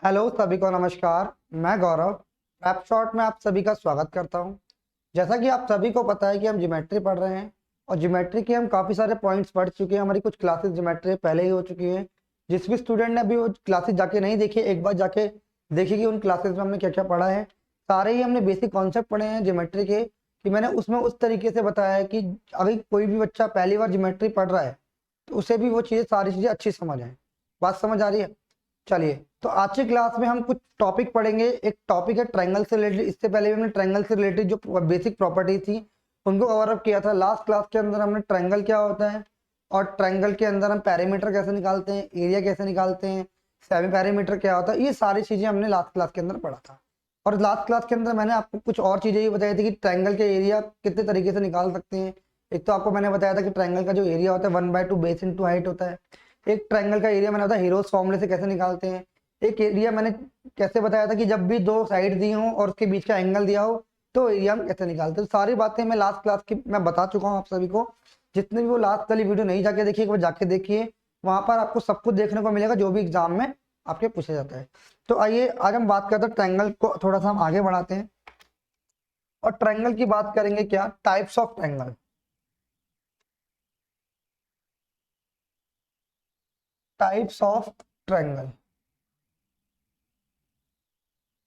Hello सभी को नमस्कार। मैं गौरव रैप शॉर्ट में आप सभी का स्वागत करता हूं। जैसा कि आप सभी को पता है कि हम ज्योमेट्री पढ़ रहे हैं और ज्योमेट्री के हम काफ़ी सारे पॉइंट्स पढ़ चुके हैं। हमारी कुछ क्लासेस ज्योमेट्री पहले ही हो चुकी हैं। जिस भी स्टूडेंट ने अभी वो क्लासेस जाके नहीं देखी, एक बार जाके देखिए कि उन क्लासेस में हमने क्या क्या पढ़ा है। सारे ही हमने बेसिक कॉन्सेप्ट पढ़े हैं ज्योमेट्री के, कि मैंने उसमें उस तरीके से बताया है कि अगर कोई भी बच्चा पहली बार ज्योमेट्री पढ़ रहा है तो उसे भी वो चीज़ें सारी चीज़ें अच्छी समझ आए। बात समझ आ रही है? चलिए, तो आज की क्लास में हम कुछ टॉपिक पढ़ेंगे। एक टॉपिक है ट्रायंगल से रिलेटेड। इससे पहले भी हमने ट्रायंगल से रिलेटेड जो बेसिक प्रॉपर्टी थी उनको कवर अप किया था। लास्ट क्लास के अंदर हमने ट्रायंगल क्या होता है और ट्रायंगल के अंदर हम पैरामीटर कैसे निकालते हैं, एरिया कैसे निकालते हैं, सेमी पैरामीटर क्या होता है, ये सारी चीजें हमने लास्ट क्लास के अंदर पढ़ा था। और लास्ट क्लास के अंदर मैंने आपको कुछ और चीजें ये बताई थी कि ट्रायंगल के एरिया कितने तरीके से निकाल सकते हैं। एक तो आपको मैंने बताया था कि ट्रायंगल का जो एरिया होता है 1/2 बेस इंटू हाइट होता है। एक ट्रायंगल का एरिया मैंने बताया हीरोज फॉर्मूले से कैसे निकालते हैं। एक एरिया मैंने कैसे बताया था कि जब भी दो साइड दी हो और उसके बीच का एंगल दिया हो तो एरिया हम कैसे निकालते हैं। तो सारी बातें मैं लास्ट क्लास की मैं बता चुका हूँ आप सभी को। जितने भी वो लास्ट वाली वीडियो नहीं जाके देखिए, एक बार जाके देखिए, वहां पर आपको सब कुछ देखने को मिलेगा जो भी एग्जाम में आपके पूछा जाता है। तो आइए आज हम बात करते हैं ट्रायंगल को, थोड़ा सा हम आगे बढ़ाते हैं और ट्रायंगल की बात करेंगे। क्या types of triangle, types of triangle.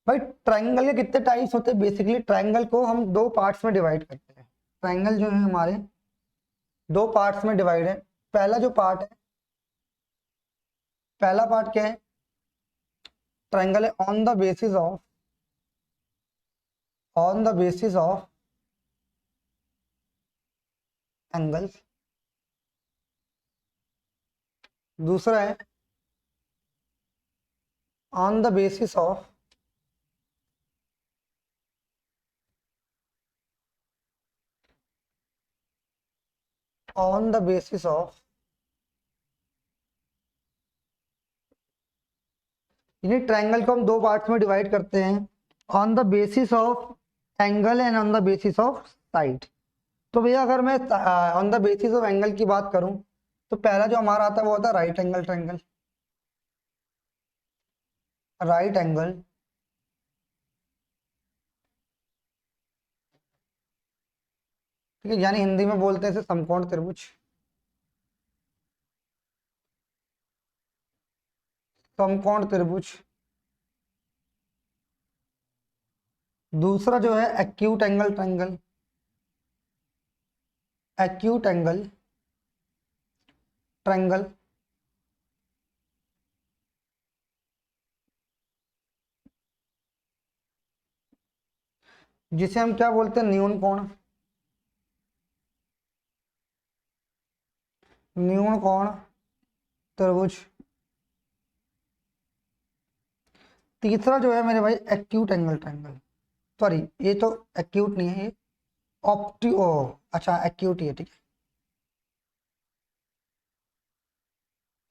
भाई ट्रायंगल के कितने टाइप्स होते हैं? बेसिकली ट्रायंगल को हम दो पार्ट्स में डिवाइड करते हैं। ट्रायंगल जो है हमारे दो पार्ट्स में डिवाइड है। पहला जो पार्ट है, पहला पार्ट क्या है? ट्रायंगल है on the basis of angles. दूसरा है on the basis of on the basis of यानी ट्रायंगल को हम दो पार्ट्स में डिवाइड करते हैं, on the basis of angle and on the basis of side. तो भैया अगर मैं on the basis of angle की बात करूं तो पहला जो हमारा आता है वो होता है right angle triangle. Right angle, ठीक है, यानी हिंदी में बोलते हैं इसे समकोण त्रिभुज। समकोण त्रिभुज। दूसरा जो है acute angle triangle. Acute angle triangle, जिसे हम क्या बोलते हैं? न्यून कोण। न्यून कोण त्रिभुज। तीसरा जो है मेरे भाई एक्यूट एंगल ट्रायंगल। सॉरी, ये तो एक्यूट नहीं है, ये ऑप्टियो। अच्छा, एक्यूट ही है, ठीक है,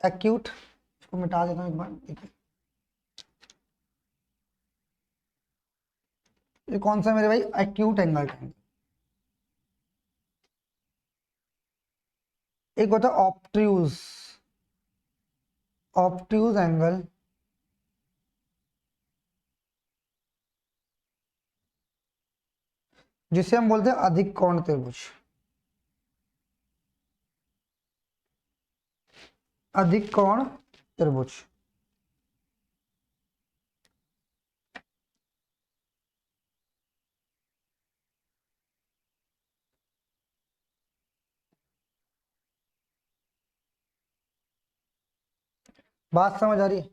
एक्यूट। इसको मिटा देता हूँ एक बार, ठीक है। ये कौन सा मेरे भाई? Acute angle triangle. एक होता है ऑप्ट्यूज, ऑप्ट्यूज एंगल, जिसे हम बोलते हैं अधिक कोण त्रिभुज। अधिक कोण त्रिभुज। बात समझ आ रही है?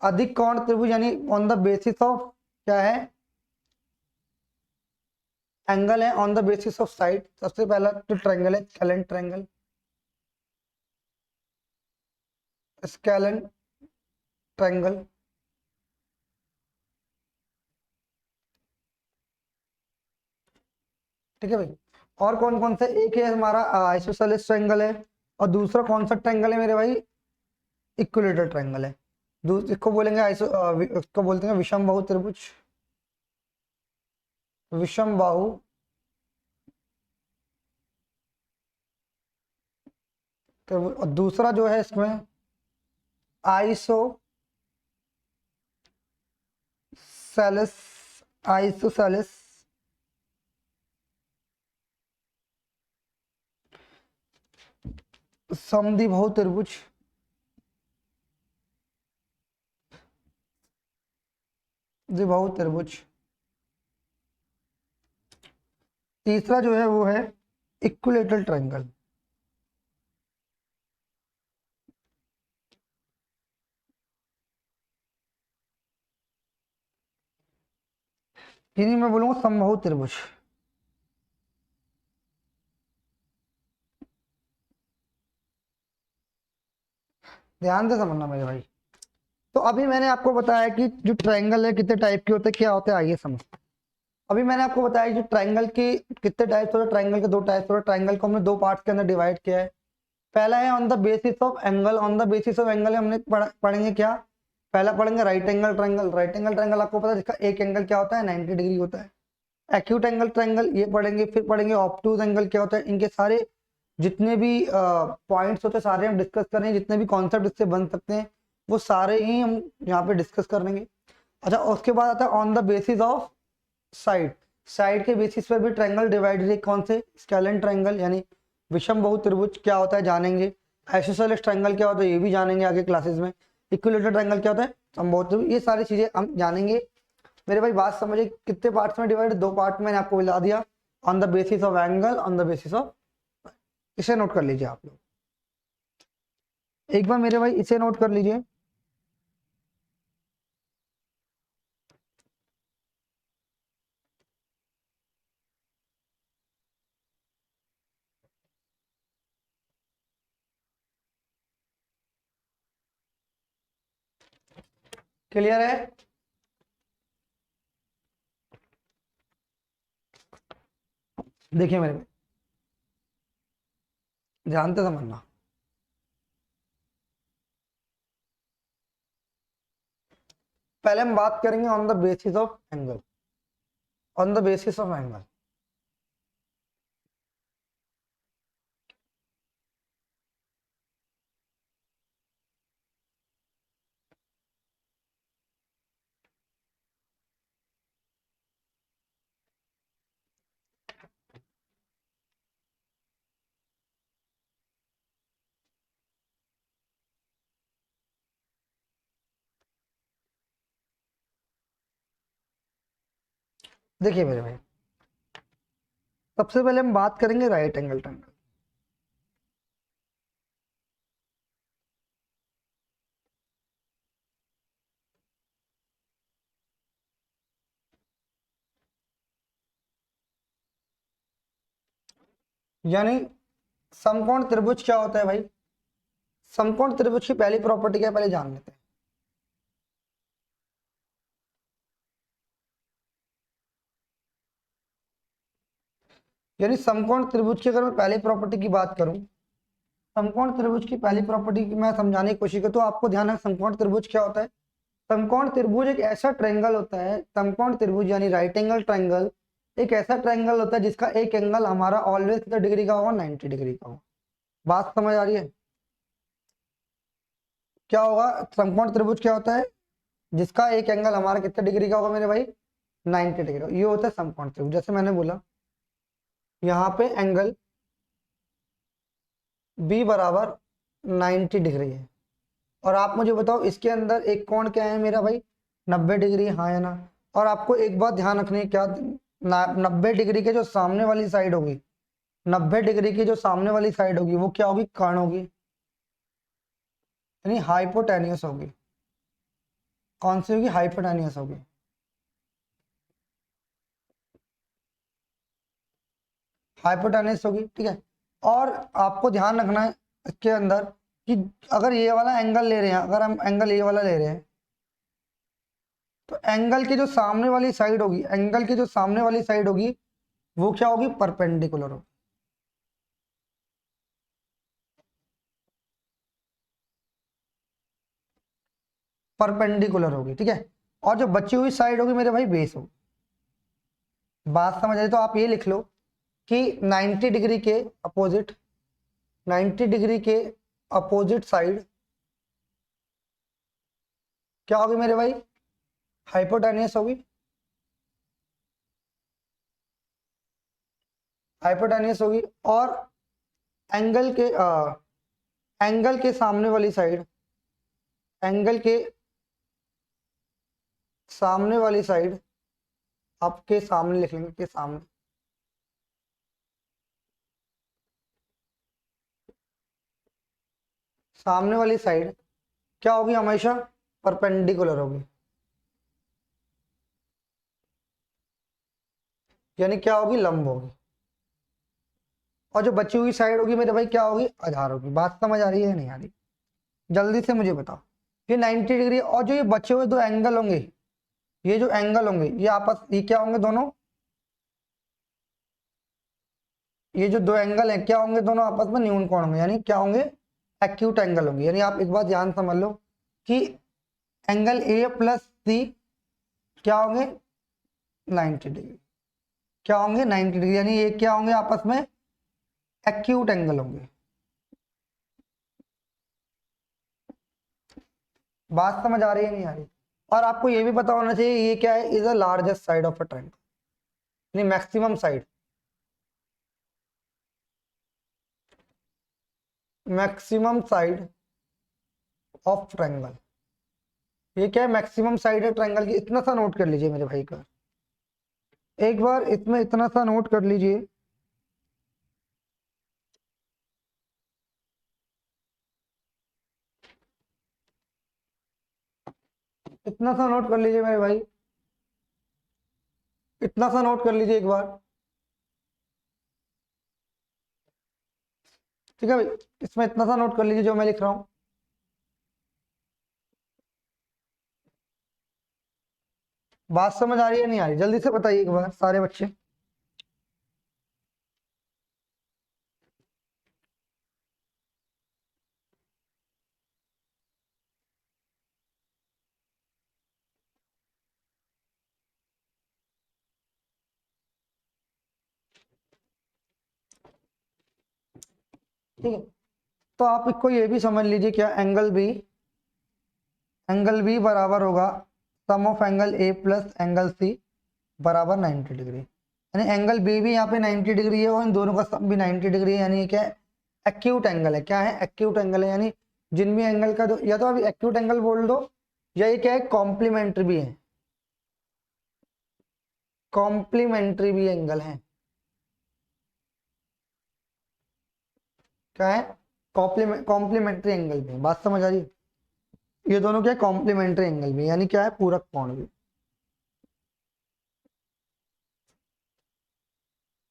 अधिक कोण त्रिभुज यानी ऑन द बेसिस ऑफ क्या है? एंगल है on the basis of side. सबसे पहला जो ट्रायंगल है स्केलेन ट्रायंगल। स्केलेन ट्रायंगल, ठीक है भाई। और कौन कौन से? एक है हमारा आइसोसेलेस ट्रायंगल है, और दूसरा कौन सा ट्रायंगल है मेरे भाई? इक्विलेटरल ट्रायंगल है। इसको बोलेंगे इसको बोलते हैं विषम बाहु त्रिभुज। विषम बाहु त्रिभुज। और दूसरा जो है इसमें आइसो आइसोसेलेस, आइसोसेलेस, समद्विबाहु त्रिभुज, द्विबाहु त्रिभुज। तीसरा जो है वो है इक्विलेटरल ट्रायंगल। हिंदी में बोलूंगा समबाहु त्रिभुज। ध्यान से समझना मेरे भाई। तो अभी मैंने आपको बताया कि जो ट्रायंगल है कितने टाइप के होते हैं, क्या होते हैं, आइए समझ। अभी मैंने आपको बताया कि ट्रायंगल के कितने टाइप्स होते हैं। ट्रायंगल के दो टाइप्स होते हैं। ट्रायंगल को हमने दो पार्ट्स के अंदर डिवाइड किया है। पहला है on the basis of angle. On the basis of angle हमने पढ़ेंगे क्या, पहला पढ़ेंगे right angle triangle. Right angle triangle आपको पता है जिसका एक एंगल क्या होता है, 90 डिग्री होता है। एक्यूट एंगल ट्रायंगल ये पढ़ेंगे। फिर पढ़ेंगे ऑब्टूज एंगल क्या होता है। इनके सारे जितने भी पॉइंट्स होते हैं सारे हम डिस्कस करेंगे। जितने भी कॉन्सेप्ट इससे बन सकते हैं वो सारे ही हम यहाँ पे डिस्कस करेंगे। अच्छा, उसके बाद आता है on the basis of side. Side के बेसिस पर भी ट्रायंगल डिवाइडेड है। कौन से, स्केलेन ट्रायंगल यानी विषमबाहु त्रिभुज क्या होता है जानेंगे। आइसोसेलेस ट्रायंगल क्या होता है ये भी जानेंगे आगे क्लासेस में। इक्विलेटरल ट्रायंगल क्या होता है, समबाहु त्रिभुज, ये सारी चीजें हम जानेंगे। मेरे भाई बात समझिए, कितने पार्ट्स में डिवाइड, दो पार्ट मैंने आपको बता दिया, on the basis of angle, on the basis of. इसे नोट कर लीजिए आप लोग एक बार मेरे भाई, इसे नोट कर लीजिए। क्लियर है। देखिए मेरे भाई, ध्यान से समझना। पहले हम बात करेंगे on the basis of angle. On the basis of angle, देखिए मेरे भाई, सबसे पहले हम बात करेंगे राइट एंगल ट्रायंगल। यानी समकोण त्रिभुज क्या होता है भाई। समकोण त्रिभुज की पहली प्रॉपर्टी क्या है, पहले जान लेते हैं। यानी समकोण त्रिभुज की अगर मैं पहली प्रॉपर्टी की बात करूं, समकोण त्रिभुज की पहली प्रॉपर्टी की मैं समझाने की कोशिश करूं तो आपको ध्यान है समकोण त्रिभुज क्या होता है। समकोण त्रिभुज एक ऐसा ट्रायंगल होता है, समकोण त्रिभुज यानी राइट एंगल ट्रायंगल एक ऐसा ट्रायंगल होता है जिसका एक एंगल हमारा ऑलवेज कितना डिग्री का होगा, 90 डिग्री का होगा। बात समझ आ रही है। क्या होगा, समकोण त्रिभुज क्या होता है जिसका एक एंगल हमारा कितने डिग्री का होगा मेरे भाई, 90 डिग्री। ये होता है समकोण त्रिभुज। जैसे मैंने बोला यहाँ पे एंगल बी बराबर 90 डिग्री है और आप मुझे बताओ इसके अंदर एक कोण क्या है मेरा भाई, 90 डिग्री, हाँ या ना। और आपको एक बात ध्यान रखनी है, क्या, 90 डिग्री के जो सामने वाली साइड होगी, 90 डिग्री की जो सामने वाली साइड होगी वो क्या होगी, कर्ण होगी, यानी हाइपोटेन्यूस होगी। कौन सी होगी, हाइपोटेन्यूस होगी। हाइपोटेन्यूस होगी, ठीक है। और आपको ध्यान रखना है इसके अंदर कि अगर ये वाला एंगल ले रहे हैं, अगर हम एंगल ये वाला ले रहे हैं तो एंगल की जो सामने वाली साइड होगी, एंगल की जो सामने वाली साइड होगी वो क्या होगी, परपेंडिकुलर होगी। परपेंडिकुलर होगी, ठीक है। और जो बची हुई साइड होगी मेरे भाई बेस होगी। बात समझ आई तो आप ये लिख लो कि 90 डिग्री के अपोजिट, 90 डिग्री के अपोजिट साइड क्या होगी मेरे भाई, हाइपोटेनियस होगी, हाइपोटेनियस होगी। और एंगल के एंगल के सामने वाली साइड, एंगल के सामने वाली साइड, आपके सामने लिख लेंगे, के सामने, सामने वाली साइड क्या होगी, हमेशा परपेंडिकुलर होगी। यानी क्या होगी, लंब होगी। और जो बची हुई साइड होगी मेरे भाई क्या होगी, आधार होगी। बात समझ आ रही है नहीं आ रही, जल्दी से मुझे बताओ। ये 90 डिग्री, और जो ये बचे हुए दो एंगल होंगे, ये जो एंगल होंगे ये आपस, ये क्या होंगे दोनों, ये जो दो एंगल हैं क्या होंगे, दोनों आपस में न्यून कोण होंगे, यानी क्या होंगे, एक्यूट एंगल होंगे। यानी आप एक बात ध्यान समझ लो कि एंगल ए प्लस सी क्या होंगे, 90 डिग्री। क्या होंगे, 90 डिग्री, यानी ये क्या होंगे, आपस में एक्यूट एंगल होंगे। बात समझ आ रही है नहीं आ रही। और आपको ये भी पता होना चाहिए ये क्या है, is the largest side of a triangle, यानी maximum side, maximum side of triangle. ये क्या है, मैक्सिमम साइड है ट्रायंगल की। इतना सा नोट कर लीजिए मेरे भाई का, एक बार इसमें इतना सा नोट कर लीजिए, इतना सा नोट कर लीजिए मेरे भाई, इतना सा नोट कर लीजिए एक बार। ठीक है भाई, इसमें इतना सा नोट कर लीजिए जो मैं लिख रहा हूं। बात समझ आ रही है नहीं आ रही, जल्दी से बताइए एक बार सारे बच्चे। ठीक है, तो आप इसको ये भी समझ लीजिए क्या, एंगल बी बराबर होगा sum of angle A plus angle C बराबर 90 डिग्री। यानी एंगल बी भी यहाँ पे 90 डिग्री है और इन दोनों का सम भी 90 डिग्री है। यानी ये क्या है, एक्यूट एंगल है। क्या है, एक्यूट एंगल है। यानी जिन भी एंगल का जो, या तो अभी एक्यूट एंगल बोल दो, या ये क्या है, कॉम्प्लीमेंट्री भी है, कॉम्प्लीमेंट्री भी एंगल है। क्या है, कॉम्प्लीमेंट्री एंगल भी है। बात समझ आ रही है? ये दोनों क्या है, कॉम्प्लीमेंट्री एंगल भी, यानी क्या है, पूरक कोण भी।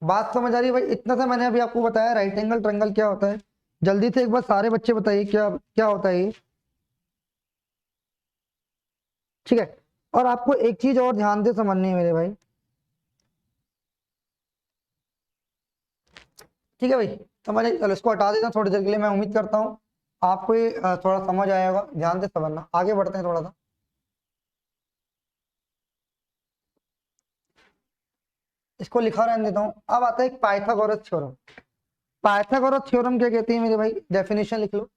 बात समझ आ रही है भाई? इतना सा मैंने अभी आपको बताया राइट एंगल ट्रायंगल क्या होता है। जल्दी से एक बार सारे बच्चे बताइए क्या क्या होता है ये। ठीक है, और आपको एक चीज और ध्यान से समझनी है मेरे भाई। ठीक है भाई, समझ चलो इसको हटा देता हूँ थोड़ी देर के लिए। मैं उम्मीद करता हूँ आपको ये थोड़ा समझ आया होगा। ध्यान से समझना, आगे बढ़ते हैं थोड़ा सा। इसको लिखा रहने देता हूँ। अब आता है एक पाइथागोरस थ्योरम। पाइथागोरस थ्योरम क्या कहती है मेरे भाई, डेफिनेशन लिख लो।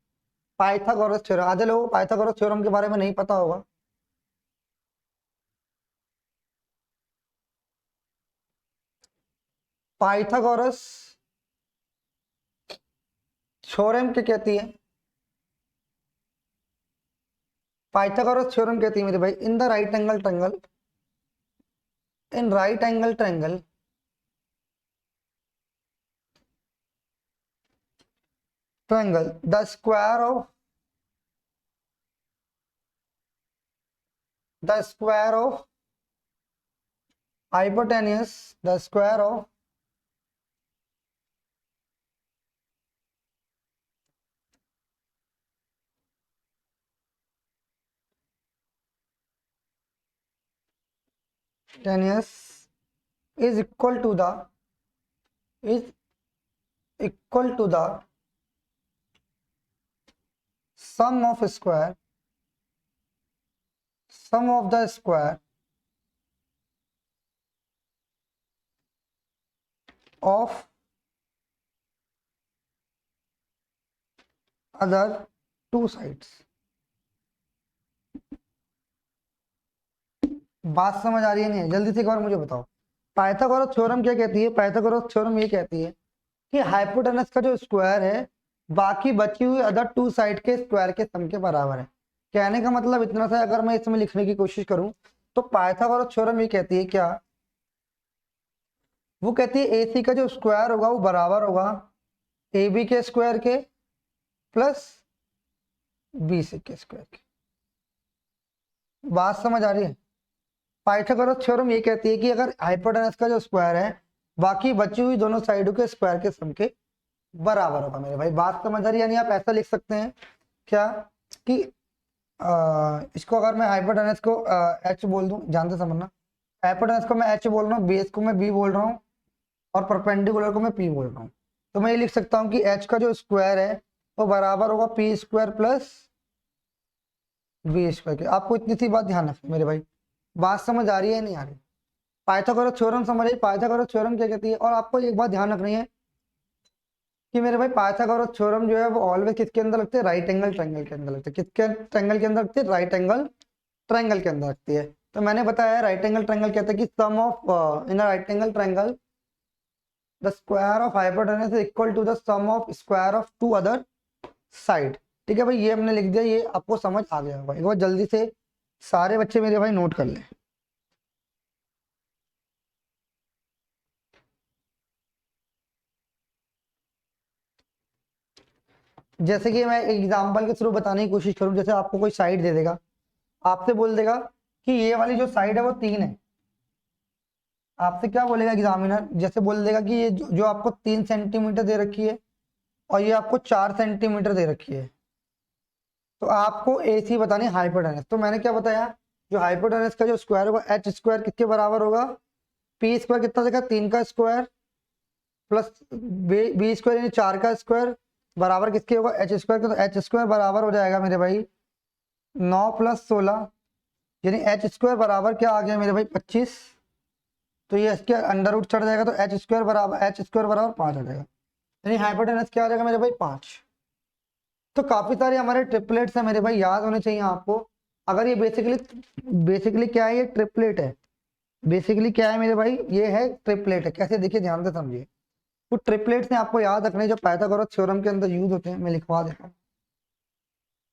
पाइथागोरस थ्योरम, आधे लोगों को पाइथागोरस थ्योरम के बारे में नहीं पता होगा। पाइथागोरस थ्योरम क्या कहती है, पाइथागोरस थ्योरम कहती है मेरे भाई, in the right angle triangle, in right angle triangle the square of, the square of hypotenuse, the square of tenuse is equal to the, is equal to the sum of square, sum of the square of other two sides। बात समझ आ रही है नहीं है? जल्दी से एक बार मुझे बताओ। पाइथागोरस थ्योरम क्या कहती है? पाइथागोरस थ्योरम ये कहती है कि हाइपोटेनस का जो स्क्वायर है बाकी बची हुई अदर टू साइड के स्क्वायर के सम के बराबर है। कहने का मतलब इतना सा, अगर मैं इसमें लिखने की कोशिश करूं तो पाइथागोरस थ्योरम ये कहती है क्या? वो कहती है AC का जो स्क्वायर होगा वो बराबर होगा AB के स्क्वायर के प्लस BC के स्क्वायर के। बात समझ आ रही है? पाइथागोरस थ्योरम ये कहती है कि अगर हाइपोटेनस का जो स्क्वायर है बाकी बची हुई दोनों साइडों के स्क्वायर के सम के बराबर होगा। मेरे भाई बात समझ आ रही है? यानी आप ऐसा लिख सकते हैं क्या कि इसको अगर मैं हाइपोटेनस को H बोल दूं, जानते समझना, हाइपोटेनस को मैं H बोल रहा हूँ, बेस को मैं B बोल रहा हूँ और परपेंडिकुलर को मैं P बोल रहा हूँ, तो मैं ये लिख सकता हूँ कि H का जो स्क्वायर है वो बराबर होगा P square plus B square के। आपको इतनी सी बात ध्यान रखनी मेरे भाई। बात समझ आ रही है नहीं आ रही? पाइथागोरस थ्योरम समझिए, पाइथागोरस थ्योरम क्या कहती है। और आपको एक बात ध्यान रखनी है कि मेरे भाई पाइथागोरस थ्योरम जो है वो ऑलवेज किसके अंदर लगती है? राइट एंगल ट्रायंगल के अंदर लगती है। किसके ट्रायंगल के अंदर लगती है? राइट एंगल ट्रायंगल के अंदर लगती है। तो मैंने बताया राइट एंगल ट्रायंगल कहते हैं कि sum of in right angle triangle the square of hypotenuse is equal to the sum of square of two other side. ठीक है भाई, ये हमने लिख दिया, ये आपको समझ आ गया होगा। एक बार जल्दी से सारे बच्चे मेरे भाई नोट कर लें। जैसे कि मैं एग्जांपल के थ्रू बताने की कोशिश करूं, जैसे आपको कोई साइड दे देगा, आपसे बोल देगा कि ये वाली जो साइड है वो 3 है। आपसे क्या बोलेगा एग्जामिनर? जैसे बोल देगा कि ये जो आपको 3 सेंटीमीटर दे रखी है और ये आपको 4 सेंटीमीटर दे रखी है, तो आपको AC बतानी हाइपोटेनस। तो मैंने क्या बताया? जो हाइपोटेनस का जो स्क्वायर होगा H स्क्वायर किसके बराबर होगा? P स्क्वायर कितना देखा? 3 का स्क्वायर प्लस B स्क्वायर यानी 4 का स्क्वायर बराबर किसके होगा? H स्क्वायर का। तो H स्क्वायर बराबर हो जाएगा मेरे भाई 9 प्लस 16, यानी H स्क्वायर बराबर क्या आ गया मेरे भाई? 25। तो ये इसके अंडर रूट चढ़ जाएगा तो H स्क्वायर बराबर 5 आ जाएगा। यानी हाइपोटेनस क्या आ जाएगा मेरे भाई? 5। तो काफी सारे हमारे ट्रिपलेट्स हैं मेरे भाई, याद होने चाहिए आपको। अगर ये बेसिकली क्या है? ये ट्रिपलेट है। बेसिकली क्या है मेरे भाई? ये है ट्रिपलेट है। कैसे? देखिए ध्यान से समझिए। तो ट्रिपलेट्स हैं आपको याद रखने, जो पाइथागोरस थ्योरम के अंदर यूज होते हैं। मैं लिखवा देता हूँ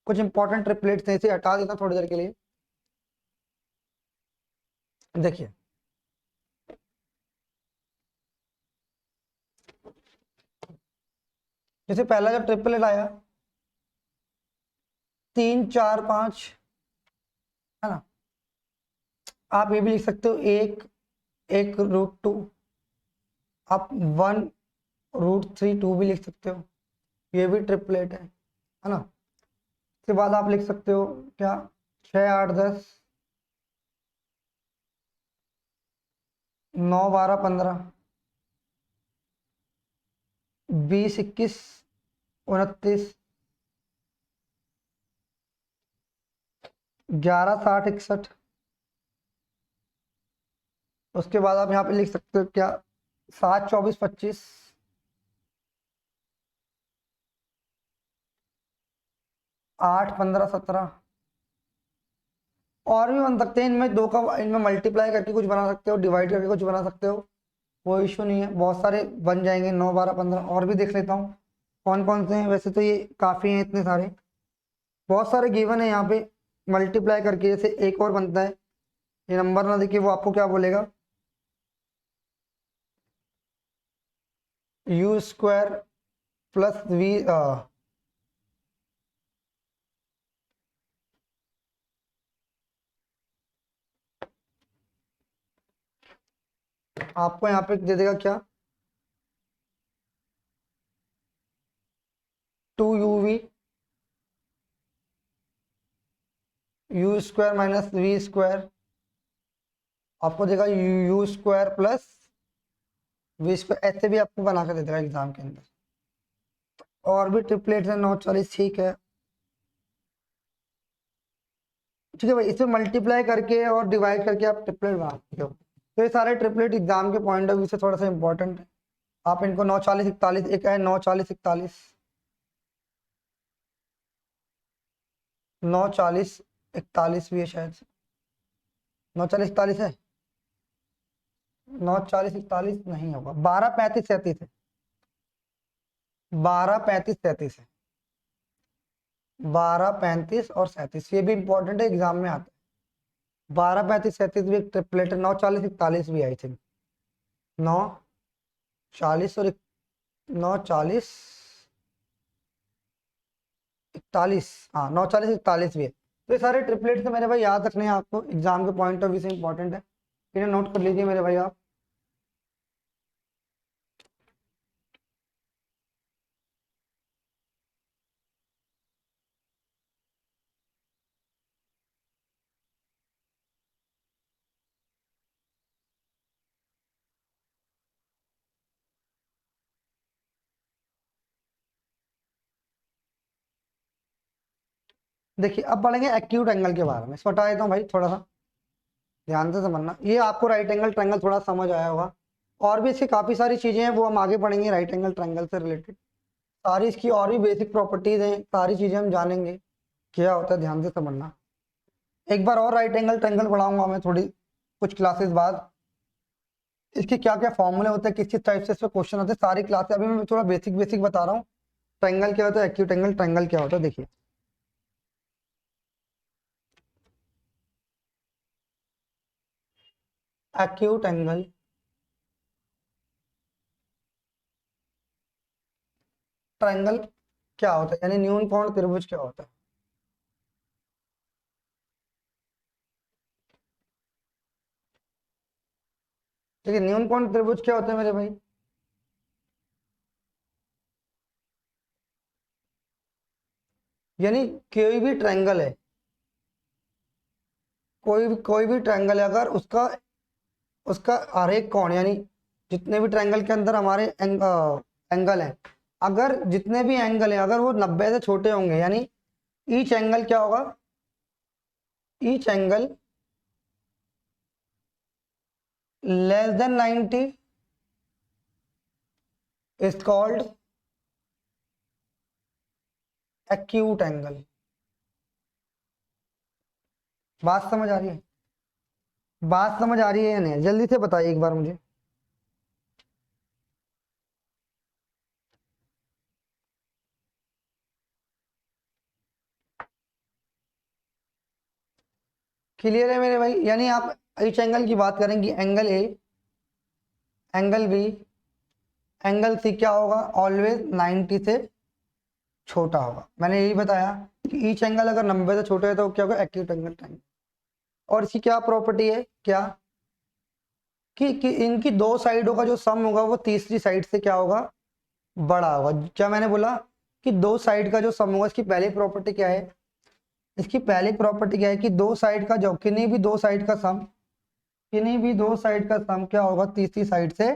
कुछ इंपॉर्टेंट ट्रिपलेट्स हैं, इसे हटा देता हूँ थोड़ी देर के लिए। देखिए जैसे पहला जब ट्रिपलेट आया 3 4 5, है ना? आप ये भी लिख सकते हो एक एक रूट 2, आप 1√3 2 भी लिख सकते हो, ये भी ट्रिपलेट है ना? उसके बाद आप लिख सकते हो क्या? 6 8 10 9 12 15 20 21 29 11 60 61। उसके बाद आप यहाँ पे लिख सकते हो क्या? 7 24 25 8 15 17। और भी बन सकते हैं इनमें, दो का इनमें मल्टीप्लाई करके कुछ बना सकते हो, डिवाइड करके कुछ बना सकते हो, कोई इशू नहीं है। बहुत सारे बन जाएंगे 9 12 15। और भी देख लेता हूँ कौन कौन से हैं। वैसे तो ये काफी हैं, इतने सारे बहुत सारे गिवन है यहाँ पे। मल्टीप्लाई करके जैसे एक और बनता है, ये नंबर ना देखिए, वो आपको क्या बोलेगा? यू स्क्वायर प्लस वी, आपको यहाँ पे दे देगा क्या? 2UV u square minus v square, आपको देगा u square plus v square. ऐसे भी आपको बना कर दे देगा एग्जाम के अंदर। और भी ट्रिपलेट्स है 9 40, ठीक है। ठीक है भाई, इसमें मल्टीप्लाई करके और डिवाइड करके आप ट्रिपलेट बना सकते हो। तो ये सारे ट्रिपलेट एग्जाम के पॉइंट ऑफ व्यू से थोड़ा सा इंपॉर्टेंट है। आप इनको 9 40 41, एक है 9 40 41, 9 40 41 भी है शायद से। 9 40 41 है, 9 40 41 नहीं होगा, 12 35 37 है, 12 35 37 है, 12 35 और 37, ये भी इंपॉर्टेंट है, एग्जाम में आता है। 12 35 37 भी एक ट्रिपलेट है। 9 40 41 भी आई थिंक, 9 40 और 9 40 41, हाँ 9 40 41 भी है। तो ये सारे ट्रिपलेट से मेरे भाई याद रखने हैं आपको, एग्जाम के पॉइंट ऑफ व्यू से इंपॉर्टेंट है, इन्हें नोट कर लीजिए मेरे भाई आप। देखिए अब पढ़ेंगे एक्यूट एंगल के बारे में, इसको हटा देता हूँ भाई, थोड़ा सा ध्यान से समझना। ये आपको राइट एंगल ट्रायंगल थोड़ा समझ आया होगा, और भी इसकी काफी सारी चीजें हैं, वो हम आगे पढ़ेंगे राइट एंगल ट्रायंगल से रिलेटेड। सारी इसकी और भी बेसिक प्रॉपर्टीज हैं, सारी चीजें हम जानेंगे क्या होता है, ध्यान से समझना। एक बार और राइट एंगल ट्रायंगल पढ़ाऊंगा मैं थोड़ी कुछ क्लासेस बाद, इसके क्या क्या फॉर्मूले होते हैं, किस किस टाइप से इसमें क्वेश्चन होते हैं, सारी क्लासेस अभी मैं थोड़ा बेसिक बेसिक बता रहा हूँ। ट्रायंगल क्या होता है, एक्यूट एंगल ट्रायंगल क्या होता है, देखिए। एक्यूट एंगल ट्रायंगल क्या होता है, यानी न्यून कोण त्रिभुज क्या होता है। देखिए न्यून कोण त्रिभुज क्या होता है मेरे भाई, यानी कोई भी ट्रायंगल है, कोई भी ट्रायंगल है, अगर उसका उसका हर एक कोण, यानी जितने भी ट्रायंगल के अंदर हमारे एंगल हैं, अगर जितने भी एंगल हैं अगर वो 90 से छोटे होंगे, यानी ईच एंगल क्या होगा, each angle less than 90 is called acute angle. बात समझ आ रही है, बात समझ आ रही है या नहीं, जल्दी से बताइए एक बार मुझे। क्लियर है मेरे भाई, यानी आप ईच एंगल की बात करेंगे, angle A, angle B, angle C क्या होगा, ऑलवेज 90 से छोटा होगा। मैंने यही बताया कि ईच एंगल अगर 90 से छोटा है तो क्या होगा, एक्यूट एंगल ट्रायंगल। और इसकी क्या प्रॉपर्टी है, क्या कि इनकी दो साइडों का जो सम होगा वो तीसरी साइड से क्या होगा, बड़ा होगा। क्या मैंने बोला कि दो साइड का जो सम होगा, इसकी पहली प्रॉपर्टी क्या है, इसकी पहली प्रॉपर्टी क्या है कि दो साइड का जो किन्हीं भी दो साइड का सम, किन्हीं भी दो साइड का सम क्या होगा, तीसरी साइड से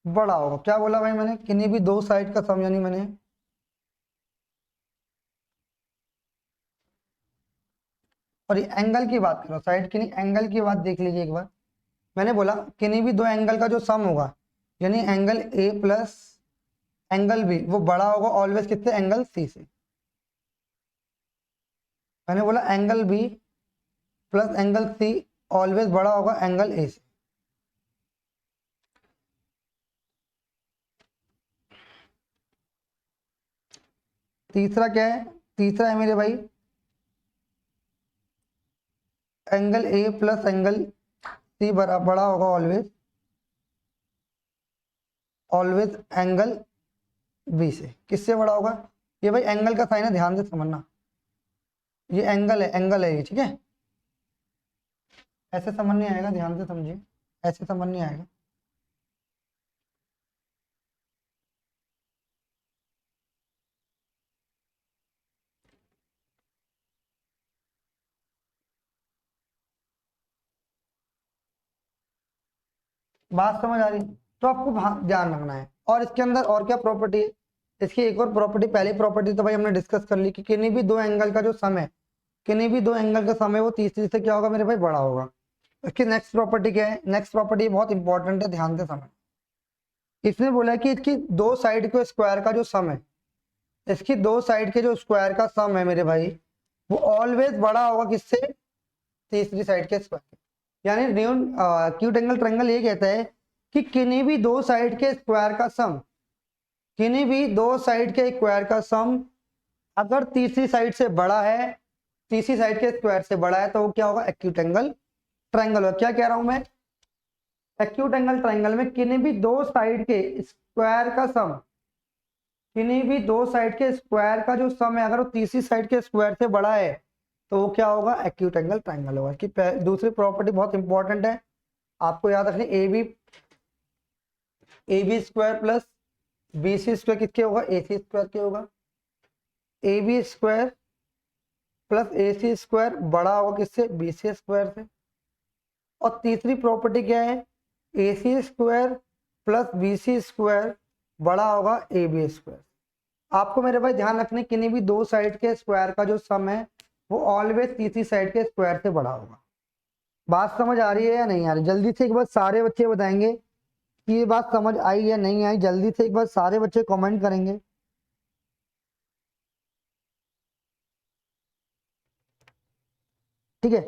बड़ा होगा। क्या बोला भाई मैंने, किन्हीं भी दो साइड का सम, यानी मैंने और ये एंगल की बात करो, साइड की नहीं, एंगल की बात देख लीजिए एक बार। मैंने बोला किन्हीं भी दो एंगल का जो सम होगा, यानी angle A plus angle B, वो बड़ा होगा ऑलवेज किससे, एंगल सी से। मैंने बोला angle B plus angle C always बड़ा होगा एंगल ए से। तीसरा क्या है, तीसरा है मेरे भाई angle A plus angle C बड़ा होगा ऑलवेज, ऑलवेज एंगल बी से। किससे बड़ा होगा, ये भाई एंगल का साइन है, ध्यान से समझना, ये एंगल है ये, ठीक है। ऐसे समझ नहीं आएगा, ध्यान से समझिए, ऐसे समझ नहीं आएगा। बात समझ आ रही, तो आपको ध्यान रखना है। और इसके अंदर और क्या प्रॉपर्टी है, इसकी एक और प्रॉपर्टी, पहली प्रॉपर्टी तो भाई हमने डिस्कस कर ली कि किन्हीं भी दो एंगल का जो सम है, किन्हीं भी दो एंगल का सम है वो तीसरी से क्या होगा मेरे भाई, बड़ा होगा। इसकी नेक्स्ट प्रॉपर्टी क्या है, नेक्स्ट प्रॉपर्टी बहुत इंपॉर्टेंट है, ध्यान से समझ। इसने बोला कि इसकी दो साइड के स्क्वायर का जो सम है, इसकी दो साइड के जो स्क्वायर का सम है मेरे भाई, वो ऑलवेज बड़ा होगा किससे, तीसरी साइड के स्क्वायर। यानी एक्यूट एंगल ट्रायंगल ये कहता है कि किन्हीं भी दो साइड के स्क्वायर का सम, किन्हीं भी दो साइड के स्क्वायर का सम अगर तीसरी साइड से बड़ा है, तीसरी साइड के स्क्वायर से बड़ा है, तो वो क्या होगा, एक्यूट एंगल ट्रायंगल होगा। क्या कह रहा हूं मैं, एक्यूट एंगल ट्रायंगल में किन्हीं भी दो साइड के स्क्वायर का सम, किन्हीं भी दो साइड के स्क्वायर का जो सम है अगर वो तीसरी साइड के स्क्वायर से बड़ा है, तो वो क्या होगा, एक्यूट एंगल ट्रायंगल होगा। कि दूसरी प्रॉपर्टी बहुत इंपॉर्टेंट है, आपको याद रखनी, A B square plus B C square किसके होगा, ए सी स्क्वायर के होगा। A B square plus A C square बड़ा होगा किससे, बी सी स्क्वायर से। और तीसरी प्रॉपर्टी क्या है, A C square plus B C square बड़ा होगा ए बी स्क्वायर। आपको मेरे भाई ध्यान रखने, किन्हीं भी दो साइड के स्क्वायर का जो सम है वो ऑलवेज तीसरी साइड के स्क्वायर से बड़ा होगा। बात समझ आ रही है या नहीं आ रही, जल्दी से एक बार सारे बच्चे बताएंगे कि ये बात समझ आई या नहीं आई, जल्दी से एक बार सारे बच्चे कमेंट करेंगे। ठीक है,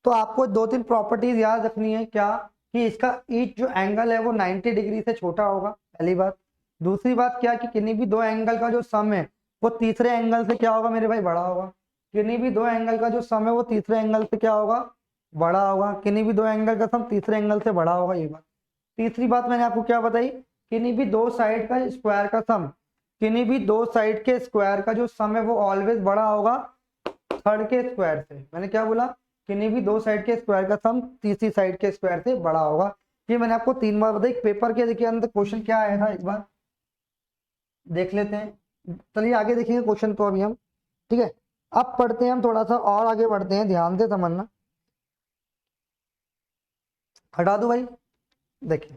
तो आपको दो तीन प्रॉपर्टीज याद रखनी है, क्या कि इसका ईच जो एंगल है वो 90 डिग्री से छोटा होगा, पहली बात। दूसरी बात क्या कि किन्हीं भी दो एंगल का जो सम है वो तीसरे एंगल से क्या होगा मेरे भाई, बड़ा होगा। किन्हीं भी दो एंगल का जो सम है वो तीसरे एंगल से क्या होगा, बड़ा होगा। किन्हीं भी दो एंगल का सम तीसरे एंगल से बड़ा होगा, ये बात। तीसरी बात मैंने आपको क्या बताई, किन्हीं भी दो साइड का स्क्वायर का सम, किन्हीं भी दो साइड के स्क्वायर का जो सम है वो ऑलवेज बड़ा होगा थर्ड के स्क्वायर से। मैंने क्या बोला, किन्हीं भी दो साइड के स्क्वायर का सम तीसरी साइड के स्क्वायर से बड़ा होगा। ये मैंने आपको 3 बार बताई। पेपर के देखिए अंदर क्वेश्चन क्या आया था, एक बार देख लेते हैं। चलिए आगे देखेंगे क्वेश्चन तो अभी हम, ठीक है। अब पढ़ते हैं हम, थोड़ा सा और आगे बढ़ते हैं, ध्यान से समझना। हटा दो भाई, देखिए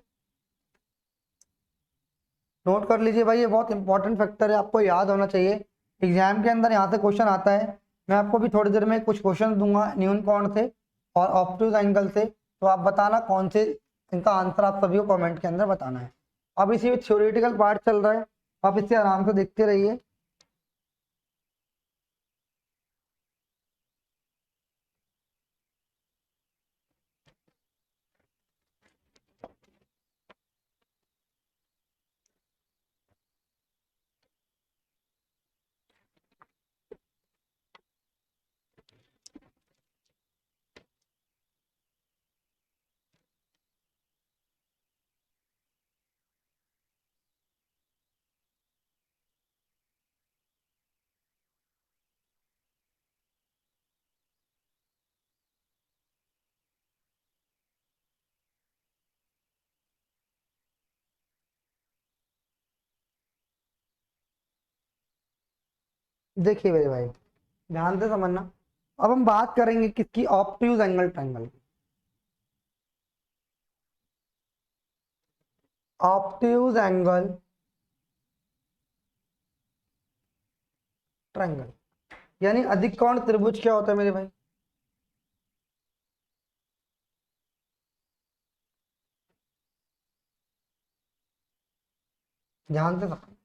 नोट कर लीजिए भाई, ये बहुत इंपॉर्टेंट फैक्टर है, आपको याद होना चाहिए। एग्जाम के अंदर यहाँ से क्वेश्चन आता है। मैं आपको भी थोड़ी देर में कुछ क्वेश्चन दूंगा न्यून कोण से और ऑब्ट्यूज एंगल से, तो आप बताना कौन से, इनका आंसर आप सभी को कमेंट के अंदर बताना है। अब इसी में थ्योरेटिकल पार्ट चल रहा है, आप इसे आराम से देखते रहिए। देखिए मेरे भाई ध्यान से समझना। अब हम बात करेंगे किसकी, ऑब्ट्यूज एंगल ट्रायंगल की। ऑब्ट्यूज एंगल ट्रायंगल यानी अधिक कोण त्रिभुज क्या होता है मेरे भाई, ध्यान से समझना।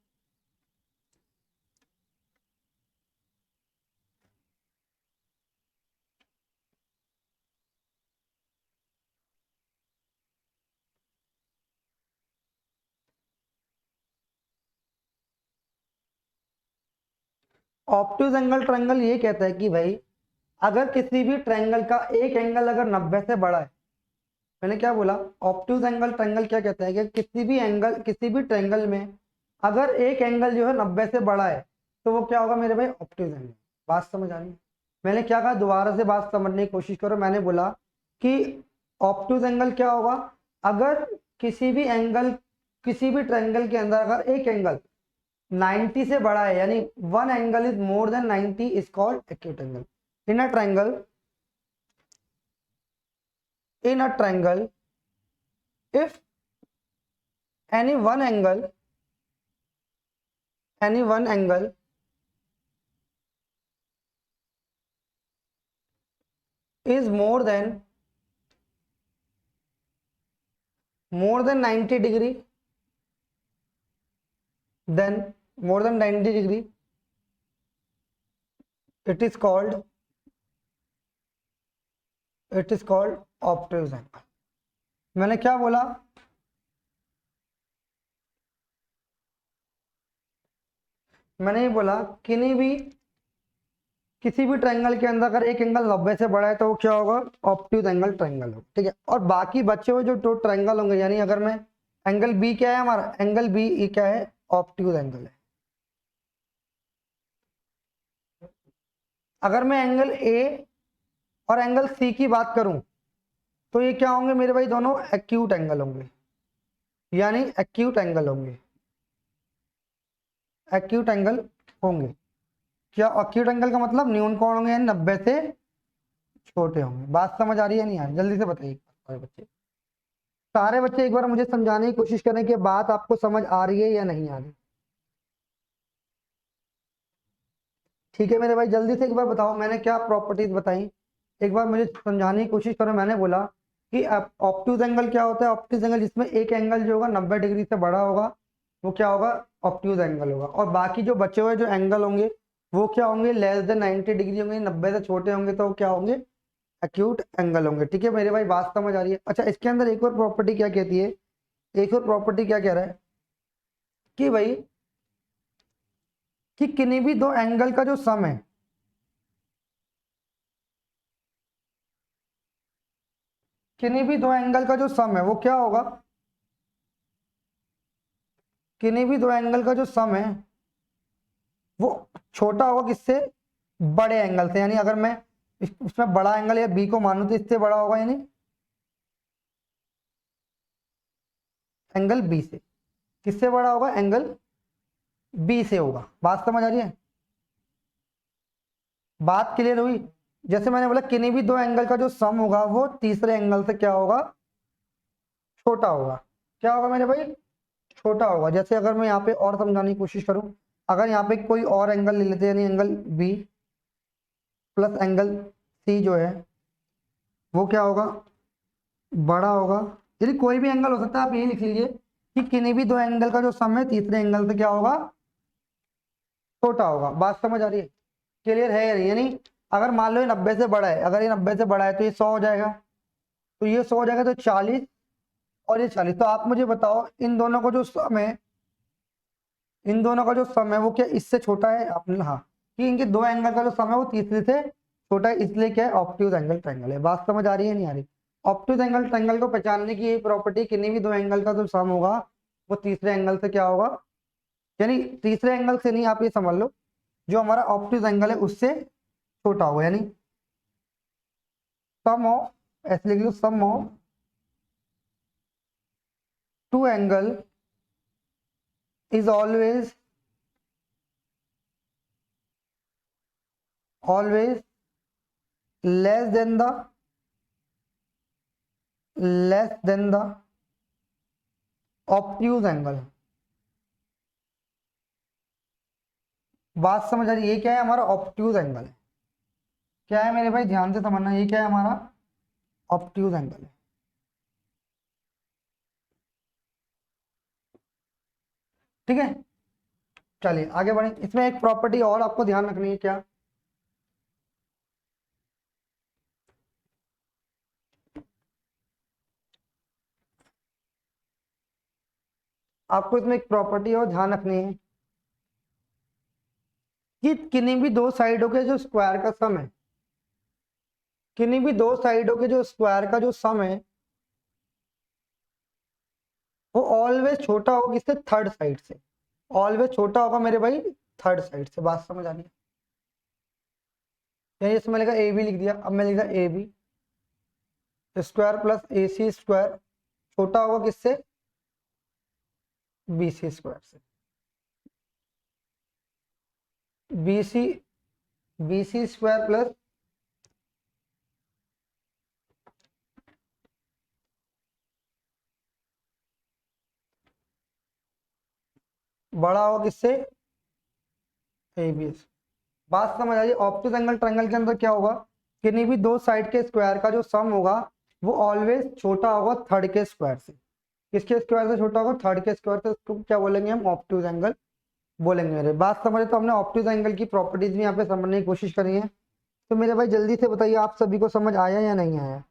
ऑब्ट्यूज एंगल ट्रायंगल ये कहता है कि भाई अगर किसी भी ट्रायंगल का एक एंगल अगर 90 से बड़ा है, मैंने क्या बोला, ऑब्ट्यूज एंगल ट्रायंगल क्या कहता है कि किसी भी एंगल, किसी भी ट्रायंगल में अगर एक एंगल जो है 90 से बड़ा है, तो वो क्या होगा मेरे भाई, ऑब्ट्यूज एंगल। बात समझ आ रही है, मैंने क्या कहा, दोबारा से बात समझने की कोशिश करो। मैंने बोला कि ऑब्ट्यूज एंगल क्या होगा, अगर किसी भी एंगल, किसी भी ट्रायंगल के अंदर अगर एक एंगल 90 से बड़ा है, यानी one angle is more than 90 is called acute angle. In a triangle, in a triangle if any one angle, any one angle is more than 90 degree, then more than 90 degree, it is called obtuse angle. मैंने क्या बोला, मैंने ये बोला किसी भी triangle के अंदर अगर एक एंगल 90 से बड़ा है तो वो क्या होगा, ऑब्ट्यूज एंगल ट्रायंगल होगा। ठीक है, और बाकी बचे हुए जो दो ट्रायंगल होंगे, यानी अगर मैं एंगल बी क्या है हमारा, एंगल बी क्या है, ऑब्ट्यूज एंगल है। अगर मैं एंगल ए और एंगल सी की बात करूं तो ये क्या होंगे मेरे भाई, दोनों एक्यूट एंगल होंगे, यानी एक्यूट एंगल होंगे, एक्यूट एंगल होंगे। क्या एक्यूट एंगल का मतलब, न्यून कोण होंगे यानी 90 से छोटे होंगे। बात समझ आ रही है नहीं आ रही, जल्दी से बताइए सारे बच्चे, सारे बच्चे एक बार मुझे समझाने की कोशिश करें कि बात आपको समझ आ रही है या नहीं आ रही। ठीक है मेरे भाई, जल्दी से एक बार बताओ मैंने क्या प्रॉपर्टीज बताई, एक बार मुझे समझाने की कोशिश करो। मैंने बोला कि ऑब्ट्यूज एंगल क्या होता है, ऑब्ट्यूज एंगल जिसमें एक एंगल जो होगा 90 डिग्री से बड़ा होगा वो क्या होगा, ऑब्ट्यूज एंगल होगा। और बाकी जो बचे हुए जो एंगल होंगे वो क्या होंगे, लेस देन 90 डिग्री होंगे, 90 से छोटे होंगे तो क्या होंगे, एक्यूट एंगल होंगे। ठीक है मेरे भाई, बात समझ आ रही है। अच्छा, इसके अंदर एक और प्रॉपर्टी क्या कहती है, एक और प्रॉपर्टी क्या कह रहा है कि भाई कि किन्हीं भी दो एंगल का जो सम है, किन्हीं भी दो एंगल का जो सम है वो क्या होगा, किन्हीं भी दो एंगल का जो सम है वो छोटा होगा किससे, बड़े एंगल से। यानी अगर मैं उसमें बड़ा एंगल या बी को मानूं तो इससे बड़ा होगा, यानी एंगल बी से। किससे बड़ा होगा, एंगल बी से होगा। बात समझ आ रही है, बात क्लियर हुई। जैसे मैंने बोला किन्हीं भी दो एंगल का जो सम होगा वो तीसरे एंगल से क्या होगा, छोटा होगा। क्या होगा मेरे भाई, छोटा होगा। जैसे अगर मैं यहाँ पे और समझाने की कोशिश करूं, अगर यहाँ पे कोई और एंगल ले लेते हैं, यानी angle B plus angle C जो है वो क्या होगा, बड़ा होगा। यदि कोई भी एंगल हो सकता है, आप ये लिख लीजिए कि किन्हीं भी दो एंगल का जो सम है तीसरे एंगल से क्या होगा, छोटा होगा। बात समझ आ रही है, क्लियर है या नहीं। यानी अगर मान लो ये 90 से बड़ा है, अगर ये 90 से बड़ा है तो ये 100 हो जाएगा, तो ये 100 हो जाएगा, तो 40 और ये 40। तो आप मुझे बताओ इन दोनों का जो सम है, इन दोनों का जो सम है वो क्या इससे छोटा है, आपने हाँ, कि इनके दो एंगल का जो सम है वो तीसरे से छोटा है, इसलिए क्या है, ऑब्ट्यूज एंगल ट्रायंगल है। बात समझ आ रही है नहीं आ रही। ऑब्ट्यूज एंगल ट्रायंगल को पहचानने की ये प्रॉपर्टी, किन्हीं भी दो एंगल का जो सम होगा वो तीसरे एंगल से क्या होगा, यानी तीसरे एंगल से नहीं, आप ये समझ लो जो हमारा ऑब्ट्यूज एंगल है उससे छोटा होगा। यानी सम ऑफ, ऐसे लिख लो, sum of two angle is always less than the obtuse angle। बात समझ आ रही है, ये क्या है, हमारा ऑब्ट्यूज एंगल है। क्या है मेरे भाई, ध्यान से समझना, ये क्या है, हमारा ऑब्ट्यूज एंगल है। ठीक है, चलिए आगे बढ़े। इसमें एक प्रॉपर्टी और आपको ध्यान रखनी है, क्या, आपको इसमें एक प्रॉपर्टी और ध्यान रखनी है कि किन्हीं भी दो साइडों के जो स्क्वायर का सम है, किन्हीं भी दो साइडों के जो स्क्वायर का जो सम है वो ऑलवेज छोटा होगा किससे, थर्ड साइड से। ऑलवेज छोटा होगा मेरे भाई थर्ड साइड से। बात समझ आ रही है, यानी इसमें लिखा ए बी लिख दिया, अब मैं लिख रहा A B square plus A C square छोटा होगा किससे, बी सी स्क्वायर से। B C, B C square plus बड़ा होगा किससे, ए बी एस। बात समझ आ रही है। ऑब्ट्यूज एंगल ट्रायंगल के अंदर क्या होगा, किन्हीं भी दो साइड के स्क्वायर का जो सम होगा वो ऑलवेज छोटा होगा थर्ड के स्क्वायर से। किसके स्क्वायर से छोटा होगा, थर्ड के स्क्वायर से। उसको क्या बोलेंगे हम, ऑब्ट्यूज एंगल बोलेंगे। मेरे बात समझे, तो हमने ऑब्ट्यूज एंगल की प्रॉपर्टीज भी यहाँ पे समझने की कोशिश करी है। तो मेरे भाई जल्दी से बताइए, आप सभी को समझ आया या नहीं आया।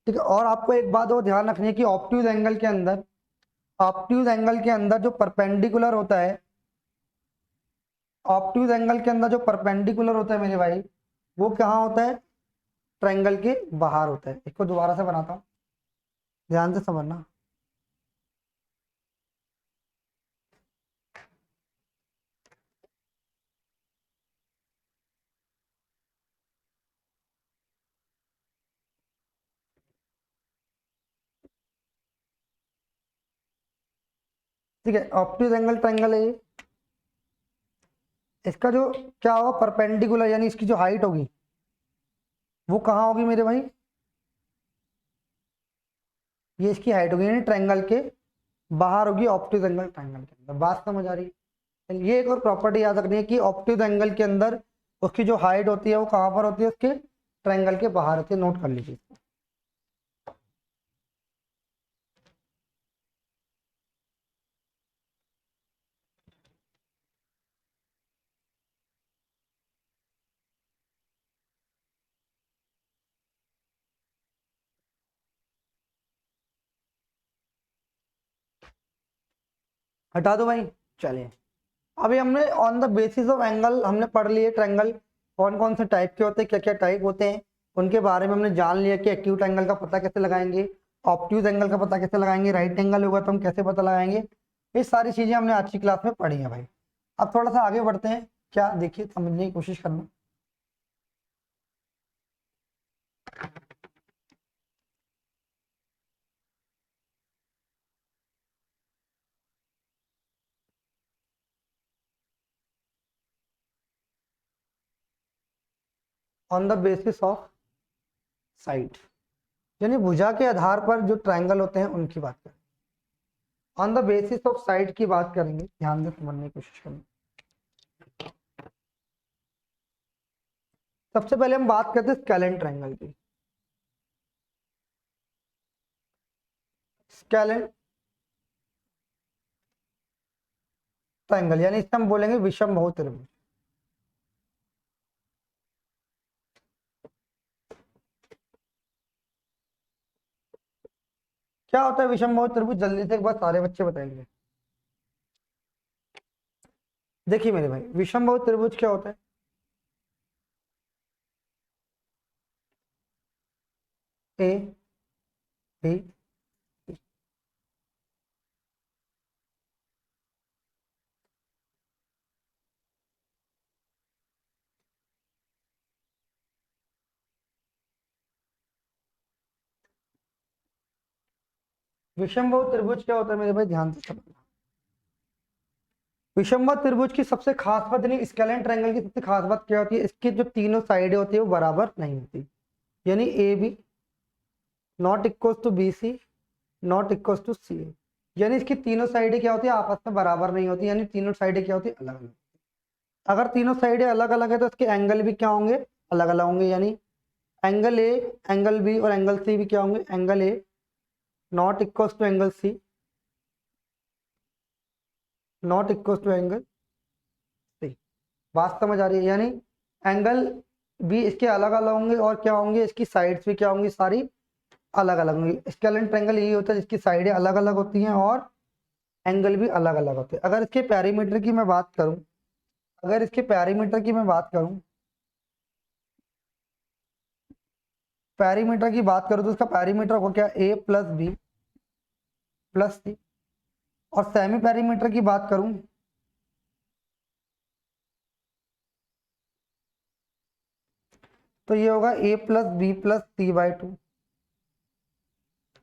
ठीक है। और आपको एक बात और ध्यान रखनी है कि ऑब्ट्यूज एंगल के अंदर, ऑब्ट्यूज एंगल के अंदर जो परपेंडिकुलर होता है, ऑब्ट्यूज एंगल के अंदर जो परपेंडिकुलर होता है मेरे भाई, वो कहाँ होता है? ट्रायंगल के बाहर होता है। इसको दोबारा से बनाता हूँ, ध्यान से समझना। ठीक है, ऑब्ट्यूज एंगल ट्रायंगल है ये। इसका जो क्या होगा, परपेंडिकुलर यानी इसकी जो हाइट होगी वो कहाँ होगी मेरे भाई? ये इसकी हाइट होगी यानी ट्रायंगल के बाहर होगी, ऑब्ट्यूज एंगल ट्रायंगल के अंदर। बात समझ आ रही है? ये एक और प्रॉपर्टी याद रखनी है कि ऑब्ट्यूज एंगल के अंदर उसकी जो हाइट होती है वो कहाँ पर होती है? उसके ट्रायंगल के बाहर होती है। नोट कर लीजिए। हटा दो भाई। चलिए, अभी हमने on the basis of angle हमने पढ़ लिए ट्रायंगल कौन कौन से टाइप के होते हैं, क्या क्या टाइप होते हैं, उनके बारे में हमने जान लिया कि एक्यूट एंगल का पता कैसे लगाएंगे, ऑब्ट्यूज एंगल का पता कैसे लगाएंगे, राइट एंगल होगा तो हम कैसे पता लगाएंगे। ये सारी चीजें हमने आज की क्लास में पढ़ी हैं भाई। अब थोड़ा सा आगे बढ़ते हैं, क्या देखिए समझने की कोशिश करना। On the basis of side यानी भुजा के आधार पर जो ट्रायंगल होते हैं उनकी बात करें। On the basis of side की बात करेंगे, ध्यान से समझने की कोशिश करेंगे। सबसे पहले हम बात करते हैं स्केलेन ट्रायंगल की। स्केलेन ट्रायंगल यानी इससे हम बोलेंगे विषमबाहु त्रिभुज। क्या होता है विषमबाहु त्रिभुज? जल्दी से एक बार सारे बच्चे बताएंगे। देखिए मेरे भाई, विषमबाहु त्रिभुज क्या होता है? ए बी, विषमबाहु त्रिभुज क्या होता है मेरे भाई? ध्यान से समझना। विषमबाहु त्रिभुज की सबसे खास बात यानी स्केलेन ट्रायंगल की सबसे खास बात क्या होती है? इसकी जो तीनों साइडें होती है वो बराबर नहीं होती। यानी A B not equal to B C not equal to C A. यानी इसकी तीनों साइडें क्या होती है? आपस में बराबर नहीं होती, यानी तीनों साइडें क्या होती है? अलग अलग। अगर तीनों साइडें अलग अलग है तो इसके एंगल भी क्या होंगे? अलग अलग होंगे। यानी एंगल ए, एंगल बी और एंगल सी भी क्या होंगे? Angle A not equal to angle C not equal to angle C. बात समझ आ रही है? यानी एंगल भी इसके अलग अलग होंगे और क्या होंगे? इसकी साइड्स भी क्या होंगी? सारी अलग अलग होंगी। स्केलेन ट्रायंगल यही होता है जिसकी साइडें अलग अलग होती हैं और एंगल भी अलग अलग होते हैं। अगर इसके पैरीमीटर की मैं बात करूं, अगर इसके पैरीमीटर की मैं बात करूं, पैरीमीटर की बात करूं तो इसका पैरीमीटर हो क्या? A plus B plus C. और सेमी पैरीमीटर की बात करूं तो ये होगा A plus B plus C by two.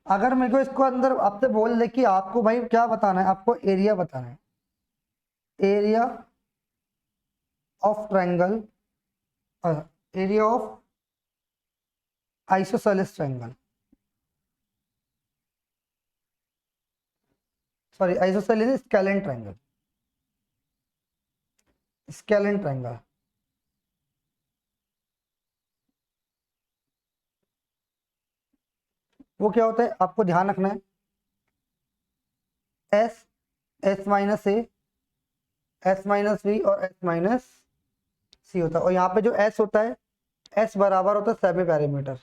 अगर मेरे को इसको अंदर आपसे बोल दे कि आपको भाई क्या बताना है? आपको एरिया बताना है। Area of triangle, area of isosceles triangle, sorry isosceles scalene triangle, scalene triangle. वो क्या होता है आपको ध्यान रखना है? एस, एस माइनस ए, एस माइनस बी और एस माइनस सी होता है। और यहाँ पे जो एस होता है, एस बराबर होता है सेमी पैरामीटर।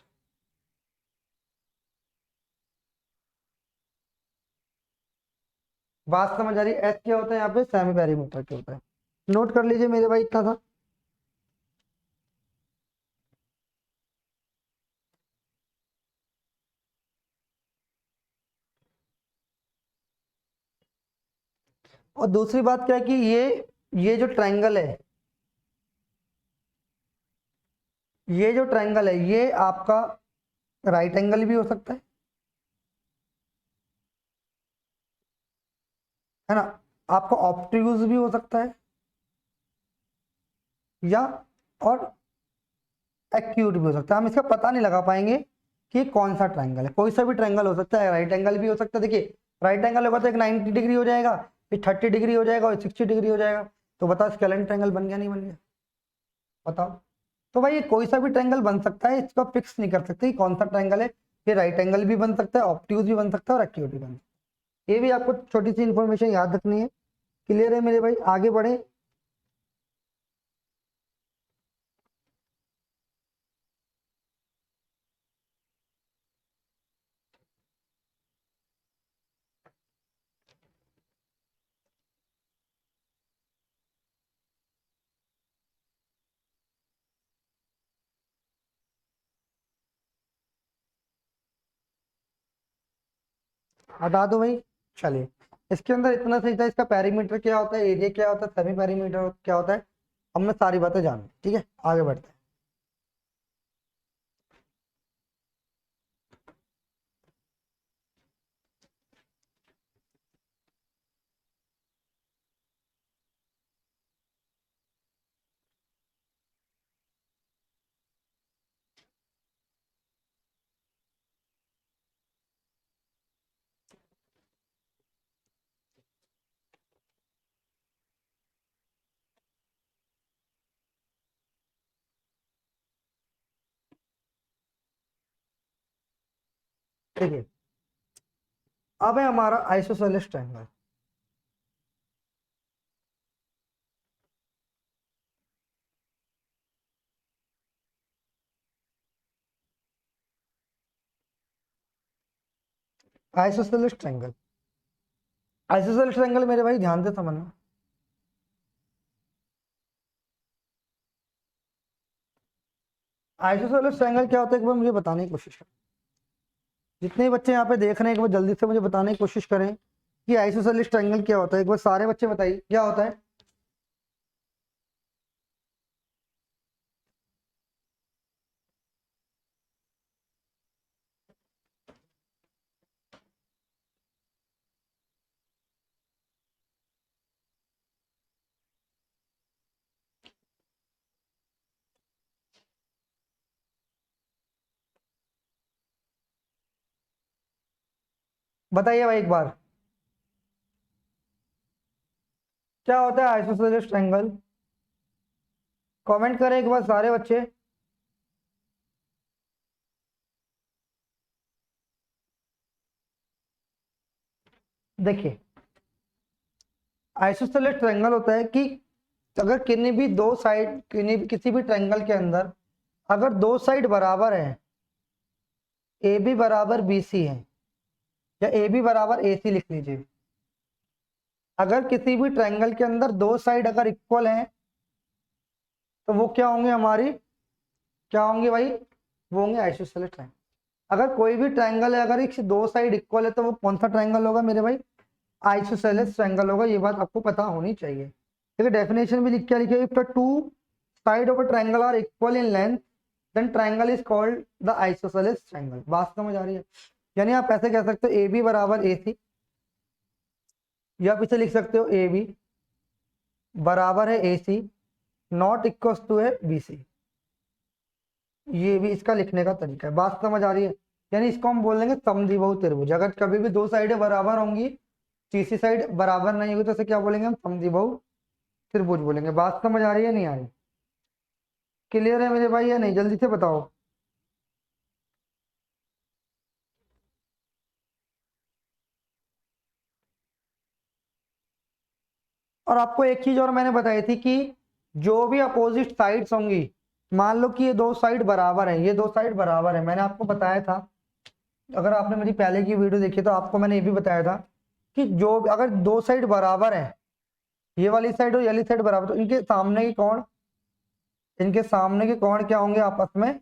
बात समझ आ रही है। एस क्या होता है यहाँ पे, सेमी पेरीमीटर क्या होता है, नोट कर लीजिए मेरे भाई, इतना था। और दूसरी बात क्या है कि ये जो ट्रायंगल है, ये जो ट्रायंगल है ये आपका राइट एंगल भी हो सकता है ना, आपका ऑब्ट्यूज भी हो सकता है, या और एक्यूट भी हो सकता है। हम इसका पता नहीं लगा पाएंगे कि कौन सा ट्रायंगल है, कोई सा भी ट्रायंगल हो सकता है, राइट एंगल भी हो सकता है। देखिए राइट एंगल होगा तो एक 90 डिग्री हो जाएगा, फिर 30 डिग्री हो जाएगा और 60 डिग्री हो जाएगा। तो बताओ स्केलेंट ट्रायंगल बन गया नहीं बन गया, बताओ। तो भाई ये कोई सा भी ट्रायंगल बन सकता है, इसको फिक्स नहीं कर सकते कि कौन सा ट्रायंगल है। ये राइट एंगल भी बन सकता है, ऑब्ट्यूज भी बन सकता है और एक्यूट भी बन सकता है। ये भी आपको छोटी सी इंफॉर्मेशन याद रखनी है। क्लियर है मेरे भाई, आगे बढ़े। हटा दो भाई। चलिए, इसके अंदर इतना सही था, इसका पेरीमीटर क्या होता है, एरिया क्या होता है, सेमी पेरीमीटर क्या होता है, हमने सारी बातें जानी। ठीक है, आगे बढ़ते हैं। देखिए अब है हमारा isosceles triangle. Isosceles triangle, isosceles triangle मेरे भाई ध्यान से समझना। आइसोसेलेस ट्रायंगल क्या होता है, एक बार मुझे बताने की कोशिश करें। जितने बच्चे यहाँ पे देख रहे हैं एक बार जल्दी से मुझे बताने की कोशिश करें कि आइसोसेलेस ट्रायंगल क्या होता है। एक बार सारे बच्चे बताइए क्या होता है। बताइए भाई एक बार, क्या होता है आइसोसेलेस ट्रायंगल। कमेंट करें एक बार सारे बच्चे। देखिए आइसोसेलेस ट्रायंगल होता है कि अगर किसी भी ट्रायंगल के अंदर अगर दो साइड बराबर है, ए बी बराबर बी सी है, या ए बी बराबर ए सी लिख लीजिए। अगर किसी भी ट्रायंगल के अंदर दो साइड अगर इक्वल हैं तो वो क्या होंगे हमारी, क्या होंगे भाई, वो होंगे आइसोसेलेस ट्रायंगल। अगर कोई भी ट्रायंगल है अगर इसकी दो साइड इक्वल है तो वो कौन सा ट्रायंगल होगा मेरे भाई, आइसोसेलेस ट्रायंगल होगा। ये बात आपको पता होनी चाहिए। ठीक है, डेफिनेशन भी लिख के लिखिए, if the two side of a triangle are equal in length then triangle is called the isosceles triangle. बात समझ आ रही है। यानी आप ऐसे कह सकते हो ए बी बराबर ए सी, या आप इसे लिख सकते हो ए बी बराबर है A C not equal to है बी सी। ये भी इसका लिखने का तरीका है। बात समझ आ रही है। यानी इसको हम बोलेंगे समद्विबाहु त्रिभुज। अगर कभी भी दो साइडें बराबर होंगी, तीसरी साइड बराबर नहीं होगी तो इसे क्या बोलेंगे हम, समद्विबाहु त्रिभुज बोलेंगे। बात समझ आ रही है नहीं आ रही, क्लियर है मेरे भाई या नहीं, जल्दी से बताओ। और आपको एक चीज और मैंने बताई थी कि जो भी अपोजिट साइड्स होंगी, मान लो कि ये दो साइड बराबर है, ये दो साइड बराबर है, मैंने आपको बताया था, अगर आपने मेरी पहले की वीडियो देखी तो आपको मैंने ये भी बताया था कि जो अगर दो साइड बराबर है, ये वाली साइड और ये वाली साइड बराबर, तो इनके सामने के कोण क्या होंगे, आपस में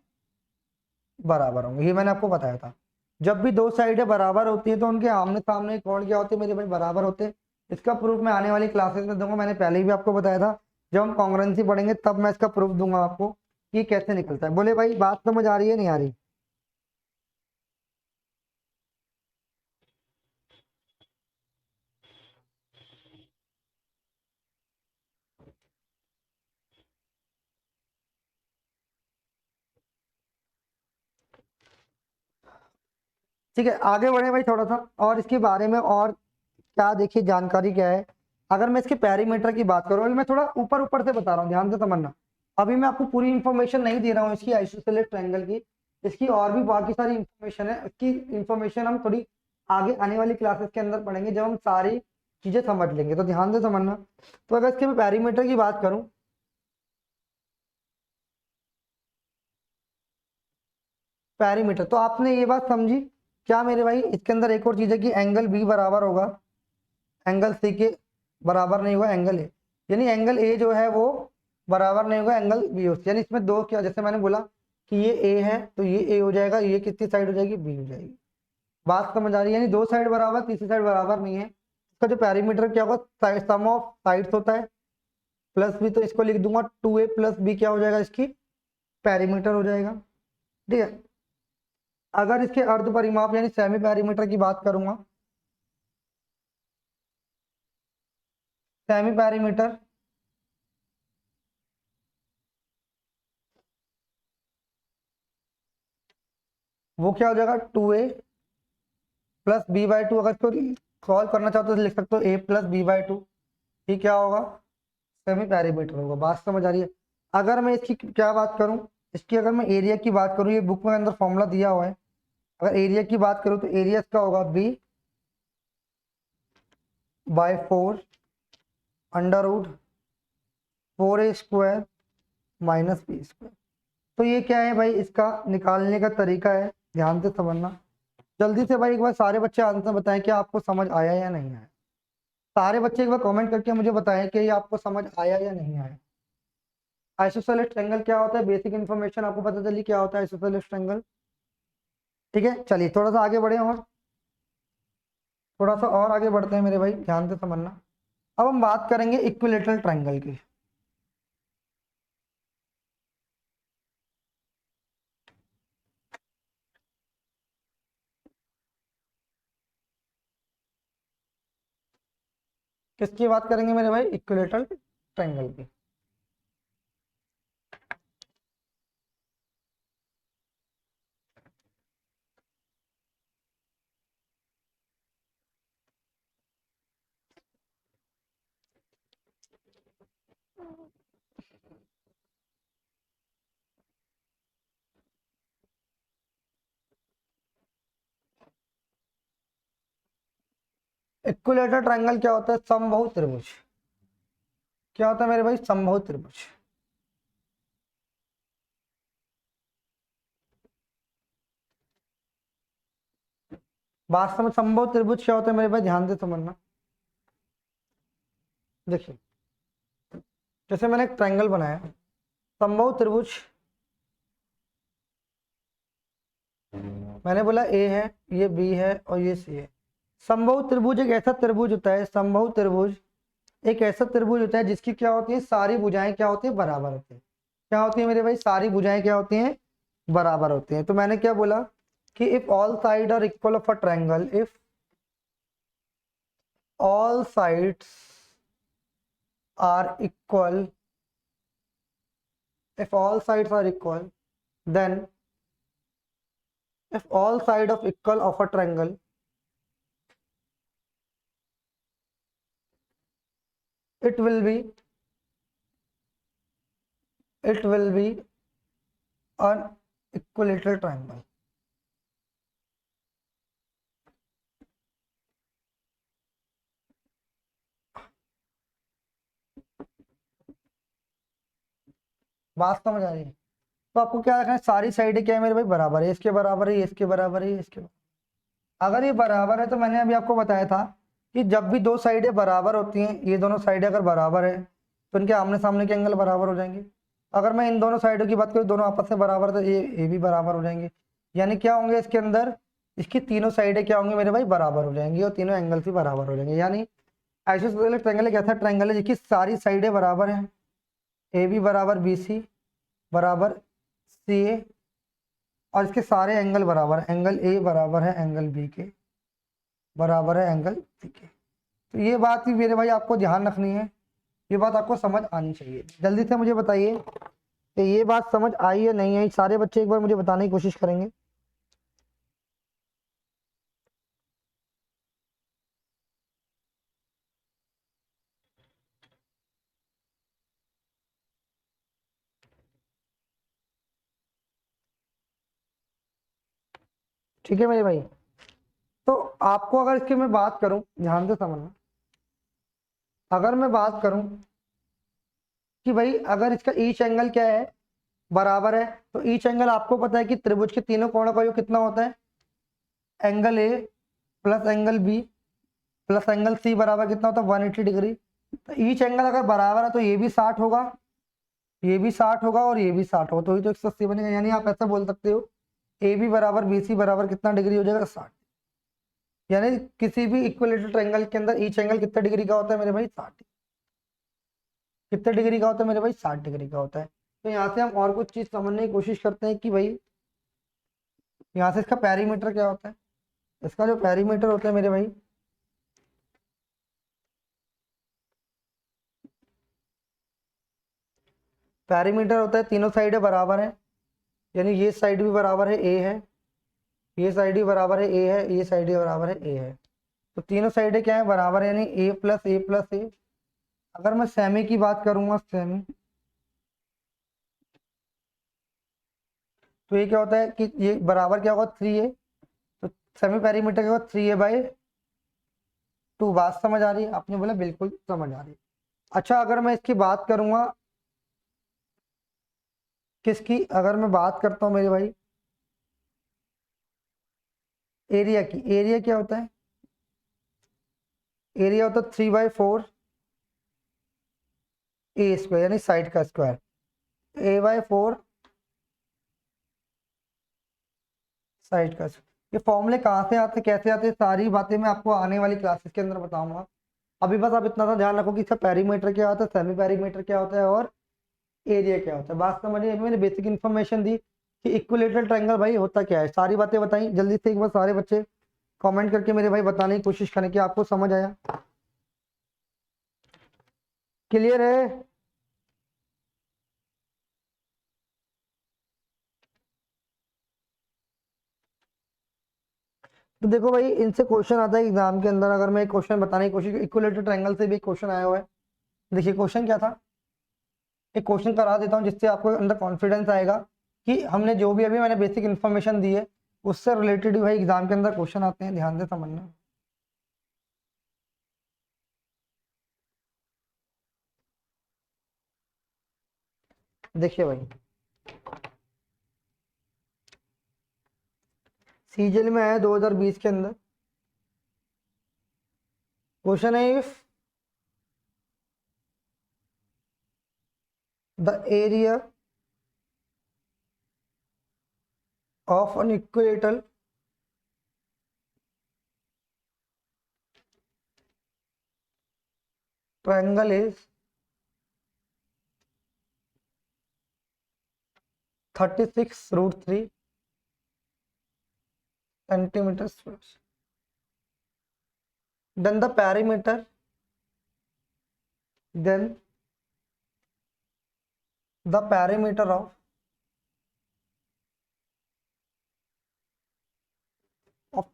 बराबर होंगे। ये मैंने आपको बताया था। जब भी दो साइडें बराबर होती है तो उनके आमने सामने के कोण क्या होते हैं मेरे भाई, बराबर होते हैं। इसका प्रूफ मैं आने वाली क्लासेस में दूंगा। मैंने पहले ही भी आपको बताया था, जब हम कॉन्ग्रुएंसी पढ़ेंगे तब मैं इसका प्रूफ दूंगा आपको कि कैसे निकलता है। बोले भाई बात समझ आ रही है नहीं आ रही? ठीक है, आगे बढ़े भाई थोड़ा सा और इसके बारे में। और क्या देखिए जानकारी क्या है, अगर मैं इसके पैरीमीटर की बात करूं, अभी मैं थोड़ा ऊपर ऊपर से बता रहा हूँ, ध्यान से समझना। अभी मैं आपको पूरी इंफॉर्मेशन नहीं दे रहा हूँ इसकी आइसोसेलेस ट्रायंगल की। इसकी और भी बाकी सारी इंफॉर्मेशन है। इसकी इंफॉर्मेशन हम थोड़ी आगे आने वाली क्लासेस के अंदर पढ़ेंगे, जब हम सारी चीजें समझ लेंगे। तो ध्यान से समझना। तो अगर इसके पैरीमीटर की बात करूं, पैरीमीटर, तो आपने ये बात समझी क्या मेरे भाई, इसके अंदर एक और चीज है कि एंगल बी बराबर होगा एंगल सी के बराबर नहीं होगा एंगल ए। यानी एंगल ए जो है वो बराबर नहीं होगा एंगल बी से। यानी इसमें दो क्या, जैसे मैंने बोला कि ये ए है तो ये ए हो जाएगा, ये कितनी साइड हो जाएगी, बी हो जाएगी। बात समझ आ रही है? यानी दो साइड बराबर, तीसरी साइड बराबर नहीं है। इसका जो पैरीमीटर क्या होगा, सम ऑफ साइड्स होता है प्लस बी। तो इसको लिख दूंगा 2a प्लस बी क्या हो जाएगा, इसकी पैरीमीटर हो जाएगा। ठीक है, अगर इसके अर्ध परिमाप यानी सेमी पैरीमीटर की बात करूंगा, सेमी पैरीमीटर वो क्या हो जाएगा, 2a+b/2। अगर इसको सॉल्व करना चाहते हो तो लिख सकते हो a+b/2। ये क्या होगा, सेमी पैरीमीटर होगा। बात समझ आ रही है? अगर मैं इसकी क्या बात करूं, इसकी अगर मैं एरिया की बात करूं, ये बुक में अंदर फॉर्मूला दिया हुआ है। अगर एरिया की बात करूं तो एरिया इसका होगा b/4 √4a² माइनस b²। तो ये क्या है भाई, इसका निकालने का तरीका है, ध्यान से समझना। जल्दी से भाई एक बार सारे बच्चे आंसर बताएं कि आपको समझ आया या नहीं आया। सारे बच्चे एक बार कमेंट करके मुझे बताएं कि ये आपको समझ आया या नहीं आया। आइसोसेलेस ट्रायंगल क्या होता है, बेसिक इन्फॉर्मेशन आपको पता चली क्या होता है आइसोसेलेस ट्रायंगल। ठीक है, चलिए थोड़ा सा आगे बढ़े और थोड़ा सा और आगे बढ़ते हैं मेरे भाई, ध्यान से समझना। अब हम बात करेंगे इक्विलेटरल ट्रायंगल की। किसकी बात करेंगे मेरे भाई, इक्विलेटरल ट्रायंगल की। इक्विलेटरल ट्रायंगल क्या होता है, समबाहु त्रिभुज। क्या होता है मेरे भाई, समबाहु त्रिभुज। वास्तव में समबाहु त्रिभुज क्या होता है मेरे भाई, ध्यान से समझना। देखिए, जैसे मैंने एक ट्रायंगल बनाया, समबाहु त्रिभुज, मैंने बोला ए है, ये बी है और ये सी है। समबाहु त्रिभुज एक ऐसा त्रिभुज होता है, समबाहु त्रिभुज एक ऐसा त्रिभुज होता है जिसकी क्या होती है, सारी भुजाएं क्या होती है, बराबर होती है। क्या होती है मेरे भाई, सारी भुजाएं क्या होती हैं, बराबर होती हैं। तो मैंने क्या बोला कि if all side are equal of a triangle, if all sides are equal, if all sides are equal, then if all side of equal of a triangle, it will be an equilateral triangle. बात समझ आ रही है? तो आपको क्या रखना है, सारी साइडें क्या है मेरे भाई, बराबर है, इसके बराबर है, इसके बराबर है, इसके बराबर। अगर ये बराबर है तो मैंने अभी आपको बताया था कि जब भी दो साइडें बराबर होती हैं, ये दोनों साइडें अगर बराबर है तो इनके आमने सामने के एंगल बराबर हो जाएंगे। अगर मैं इन दोनों साइडों की बात करूँ, दोनों आपस में बराबर, तो ये भी बराबर हो जाएंगे। यानी क्या होंगे इसके अंदर, इसकी तीनों साइडें क्या होंगी मेरे भाई, बराबर हो जाएंगी और तीनों एंगल भी बराबर हो जाएंगे। यानी आइसोसेलेस ट्रायंगल एक ऐसा ट्रायंगल है जिसकी सारी साइडें बराबर हैं, ए बी बराबर बी सी बराबर सी ए, और इसके सारे एंगल बराबर हैं। एंगल ए बराबर है एंगल बी के, बराबर है एंगल सी के। तो ये बात भी मेरे भाई आपको ध्यान रखनी है, ये बात आपको समझ आनी चाहिए। जल्दी से मुझे बताइए कि ये बात समझ आई या नहीं आई। सारे बच्चे एक बार मुझे बताने की कोशिश करेंगे। ठीक है मेरे भाई, तो आपको अगर इसकी मैं बात करूं, ध्यान से समझना, अगर मैं बात करूं कि भाई अगर इसका ईच एंगल क्या है, बराबर है, तो ईच एंगल आपको पता है कि त्रिभुज के तीनों कोणों का योग कितना होता है, angle A plus angle B plus angle C बराबर कितना होता है, 180 डिग्री। तो ईच एंगल अगर बराबर है तो ये भी 60 होगा, ये भी 60 होगा और ये भी 60 होगा, तो ये तो 180 बनेगा। यानी आप ऐसा बोल सकते हो ए बी बराबर बी सी बराबर कितना डिग्री हो जाएगा, 60। यानी किसी भी इक्विलेटरल ट्रायंगल के अंदर ईच एंगल कितना डिग्री का होता है मेरे भाई, 60। कितने डिग्री का होता है मेरे भाई, 60 डिग्री का होता है। तो यहाँ से हम और कुछ चीज समझने की कोशिश करते हैं कि भाई यहाँ से इसका पेरीमीटर क्या होता है। इसका जो पेरीमीटर होता है मेरे भाई, पेरीमीटर होता है तीनों साइडें बराबर है, यानी ये साइड भी बराबर है ए है, ये साइड भी बराबर है ए है, ये साइड भी बराबर है ए है। तो तीनों साइडें क्या है, बराबर है, यानी ए प्लस ए प्लस ए। अगर मैं सेमी की बात करूंगा, सेमी, तो ये क्या होता है कि ये बराबर क्या होगा, 3a। तो सेमी पेरीमीटर क्या होगा, 3a/2। बात समझ आ रही है, आपने बोला बिल्कुल समझ आ रही है। अच्छा, अगर मैं इसकी बात करूंगा, किसकी, अगर मैं बात करता हूँ मेरे भाई एरिया की, एरिया क्या होता है, एरिया होता है 3/4 ए स्क्वायर, यानी साइड का स्क्वायर, a/4 साइड का स्क्वायर। ये फॉर्मूले कहाँ से आते, कैसे आते, सारी बातें मैं आपको आने वाली क्लासेस के अंदर बताऊंगा। अभी बस आप इतना सा ध्यान रखो कि इसका पेरीमीटर क्या होता है, सेमी पेरीमीटर क्या होता है और एरिया क्या होता है। बात समझिए, मैंने बेसिक इन्फॉर्मेशन दी कि इक्विलेटरल ट्रायंगल भाई होता क्या है, सारी बातें बताई। जल्दी से एक बार सारे बच्चे कमेंट करके मेरे भाई बताने की कोशिश करें कि आपको समझ आया, क्लियर है। तो देखो भाई, इनसे क्वेश्चन आता है एग्जाम के अंदर। अगर मैं एक क्वेश्चन बताने की कोशिश, इक्विलेटरल ट्रायंगल से भी एक क्वेश्चन आया हुआ है। देखिए क्वेश्चन क्या था, एक क्वेश्चन करा देता हूँ जिससे आपको अंदर कॉन्फिडेंस आएगा कि हमने जो भी अभी मैंने बेसिक इन्फॉर्मेशन दी है उससे रिलेटेड भाई एग्जाम के अंदर क्वेश्चन आते हैं, ध्यान से समझना। देखिए भाई, सीजीएल में आया 2020 के अंदर, क्वेश्चन है if the area of an equilateral triangle is 36√3 centimeter squares, then the perimeter, then the perimeter of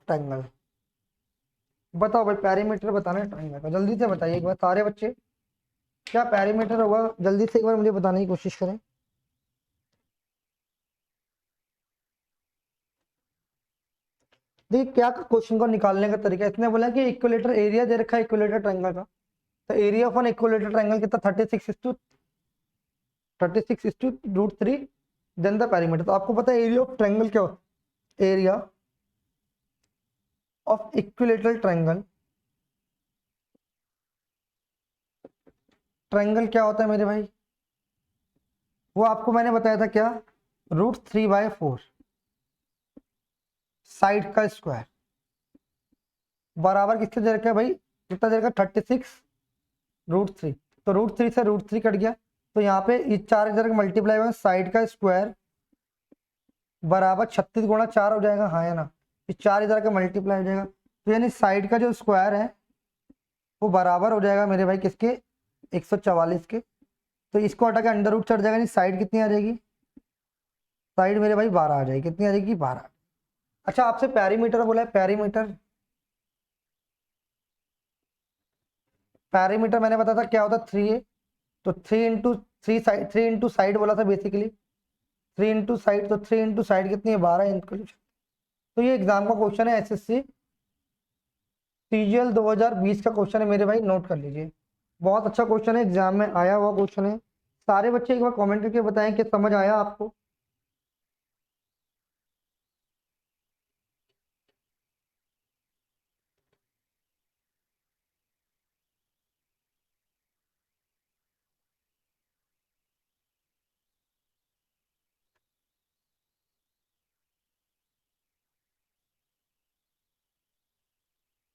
triangle। बताओ भाई, पेरीमीटर बताना है ट्रायंगल का, जल्दी से बताइए एक बार सारे बच्चे, क्या पेरीमीटर होगा, जल्दी से एक बार मुझे बताने की कोशिश करें। देखिए क्या क्वेश्चन को निकालने का तरीका, इसने बोला कि इक्विलेटर एरिया दे रखा है इक्विलेटर ट्रायंगल का, तो area of N equilateral triangle कितना, 36/√3, देन द पेरीमीटर। तो आपको पता है एरिया ऑफ ट्रायंगल क्या होता है, area of equilateral triangle triangle क्या होता है मेरे भाई, वो आपको मैंने बताया था क्या, √3/4 साइड का स्क्वायर बराबर किससे दे रखा है भाई, कितना दे रखा है 36√3। तो √3 से √3 कट गया, तो यहाँ पे ये 4 इधर मल्टीप्लाई हुआ, साइड का स्क्वायर बराबर 36 × 4 हो जाएगा, हाँ या ना, ये 4 इधर का मल्टीप्लाई हो जाएगा, तो यानी साइड का जो स्क्वायर है वो बराबर हो जाएगा मेरे भाई किसके, 144 के। तो इसको हटा के अंडर रूट चढ़ जाएगा, नहीं साइड कितनी आ जाएगी, साइड मेरे भाई 12 आ जाएगी, कितनी आ जाएगी 12। अच्छा आपसे पैरीमीटर बोला है, पैरीमीटर, पैरीमीटर मैंने बताया था क्या होता है 3a, तो 3 × 3 साइड, 3 × साइड बोला था बेसिकली, 3 × साइड, तो 3 × साइड कितनी है 12 इंटू। तो ये एग्जाम का क्वेश्चन है, एसएससी सीजीएल 2020 का क्वेश्चन है मेरे भाई, नोट कर लीजिए, बहुत अच्छा क्वेश्चन है, एग्जाम में आया हुआ क्वेश्चन है। सारे बच्चे एक बार कमेंट करके बताएं कि समझ आया आपको।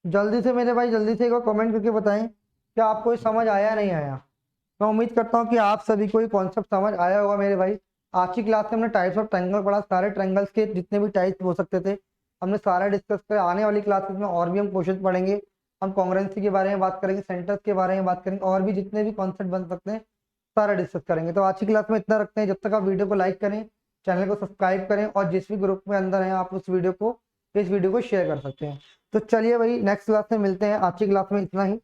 जल्दी से मेरे भाई, जल्दी से एक बार कमेंट करके बताएं कि आपको ये समझ आया नहीं आया। मैं उम्मीद करता हूँ कि आप सभी को ये कॉन्सेप्ट समझ आया होगा मेरे भाई। आज की क्लास में हमने टाइप्स ऑफ ट्रायंगल पढ़ा, सारे ट्रायंगल्स के जितने भी टाइप्स हो सकते थे हमने सारा डिस्कस किया। आने वाली क्लासेस में और भी हम क्वेश्चन पढ़ेंगे, हम कॉन्ग्रुएंसी के बारे में बात करेंगे, सेंटर्स के बारे में बात करेंगे, और भी जितने भी कॉन्सेप्ट बन सकते हैं सारा डिस्कस करेंगे। तो आज की क्लास में इतना रखते हैं, जब तक आप वीडियो को लाइक करें, चैनल को सब्सक्राइब करें, और जिस भी ग्रुप में अंदर हैं आप उस वीडियो को, इस वीडियो को शेयर कर सकते हैं। तो चलिए भाई नेक्स्ट क्लास में मिलते हैं, आज की क्लास में इतना ही।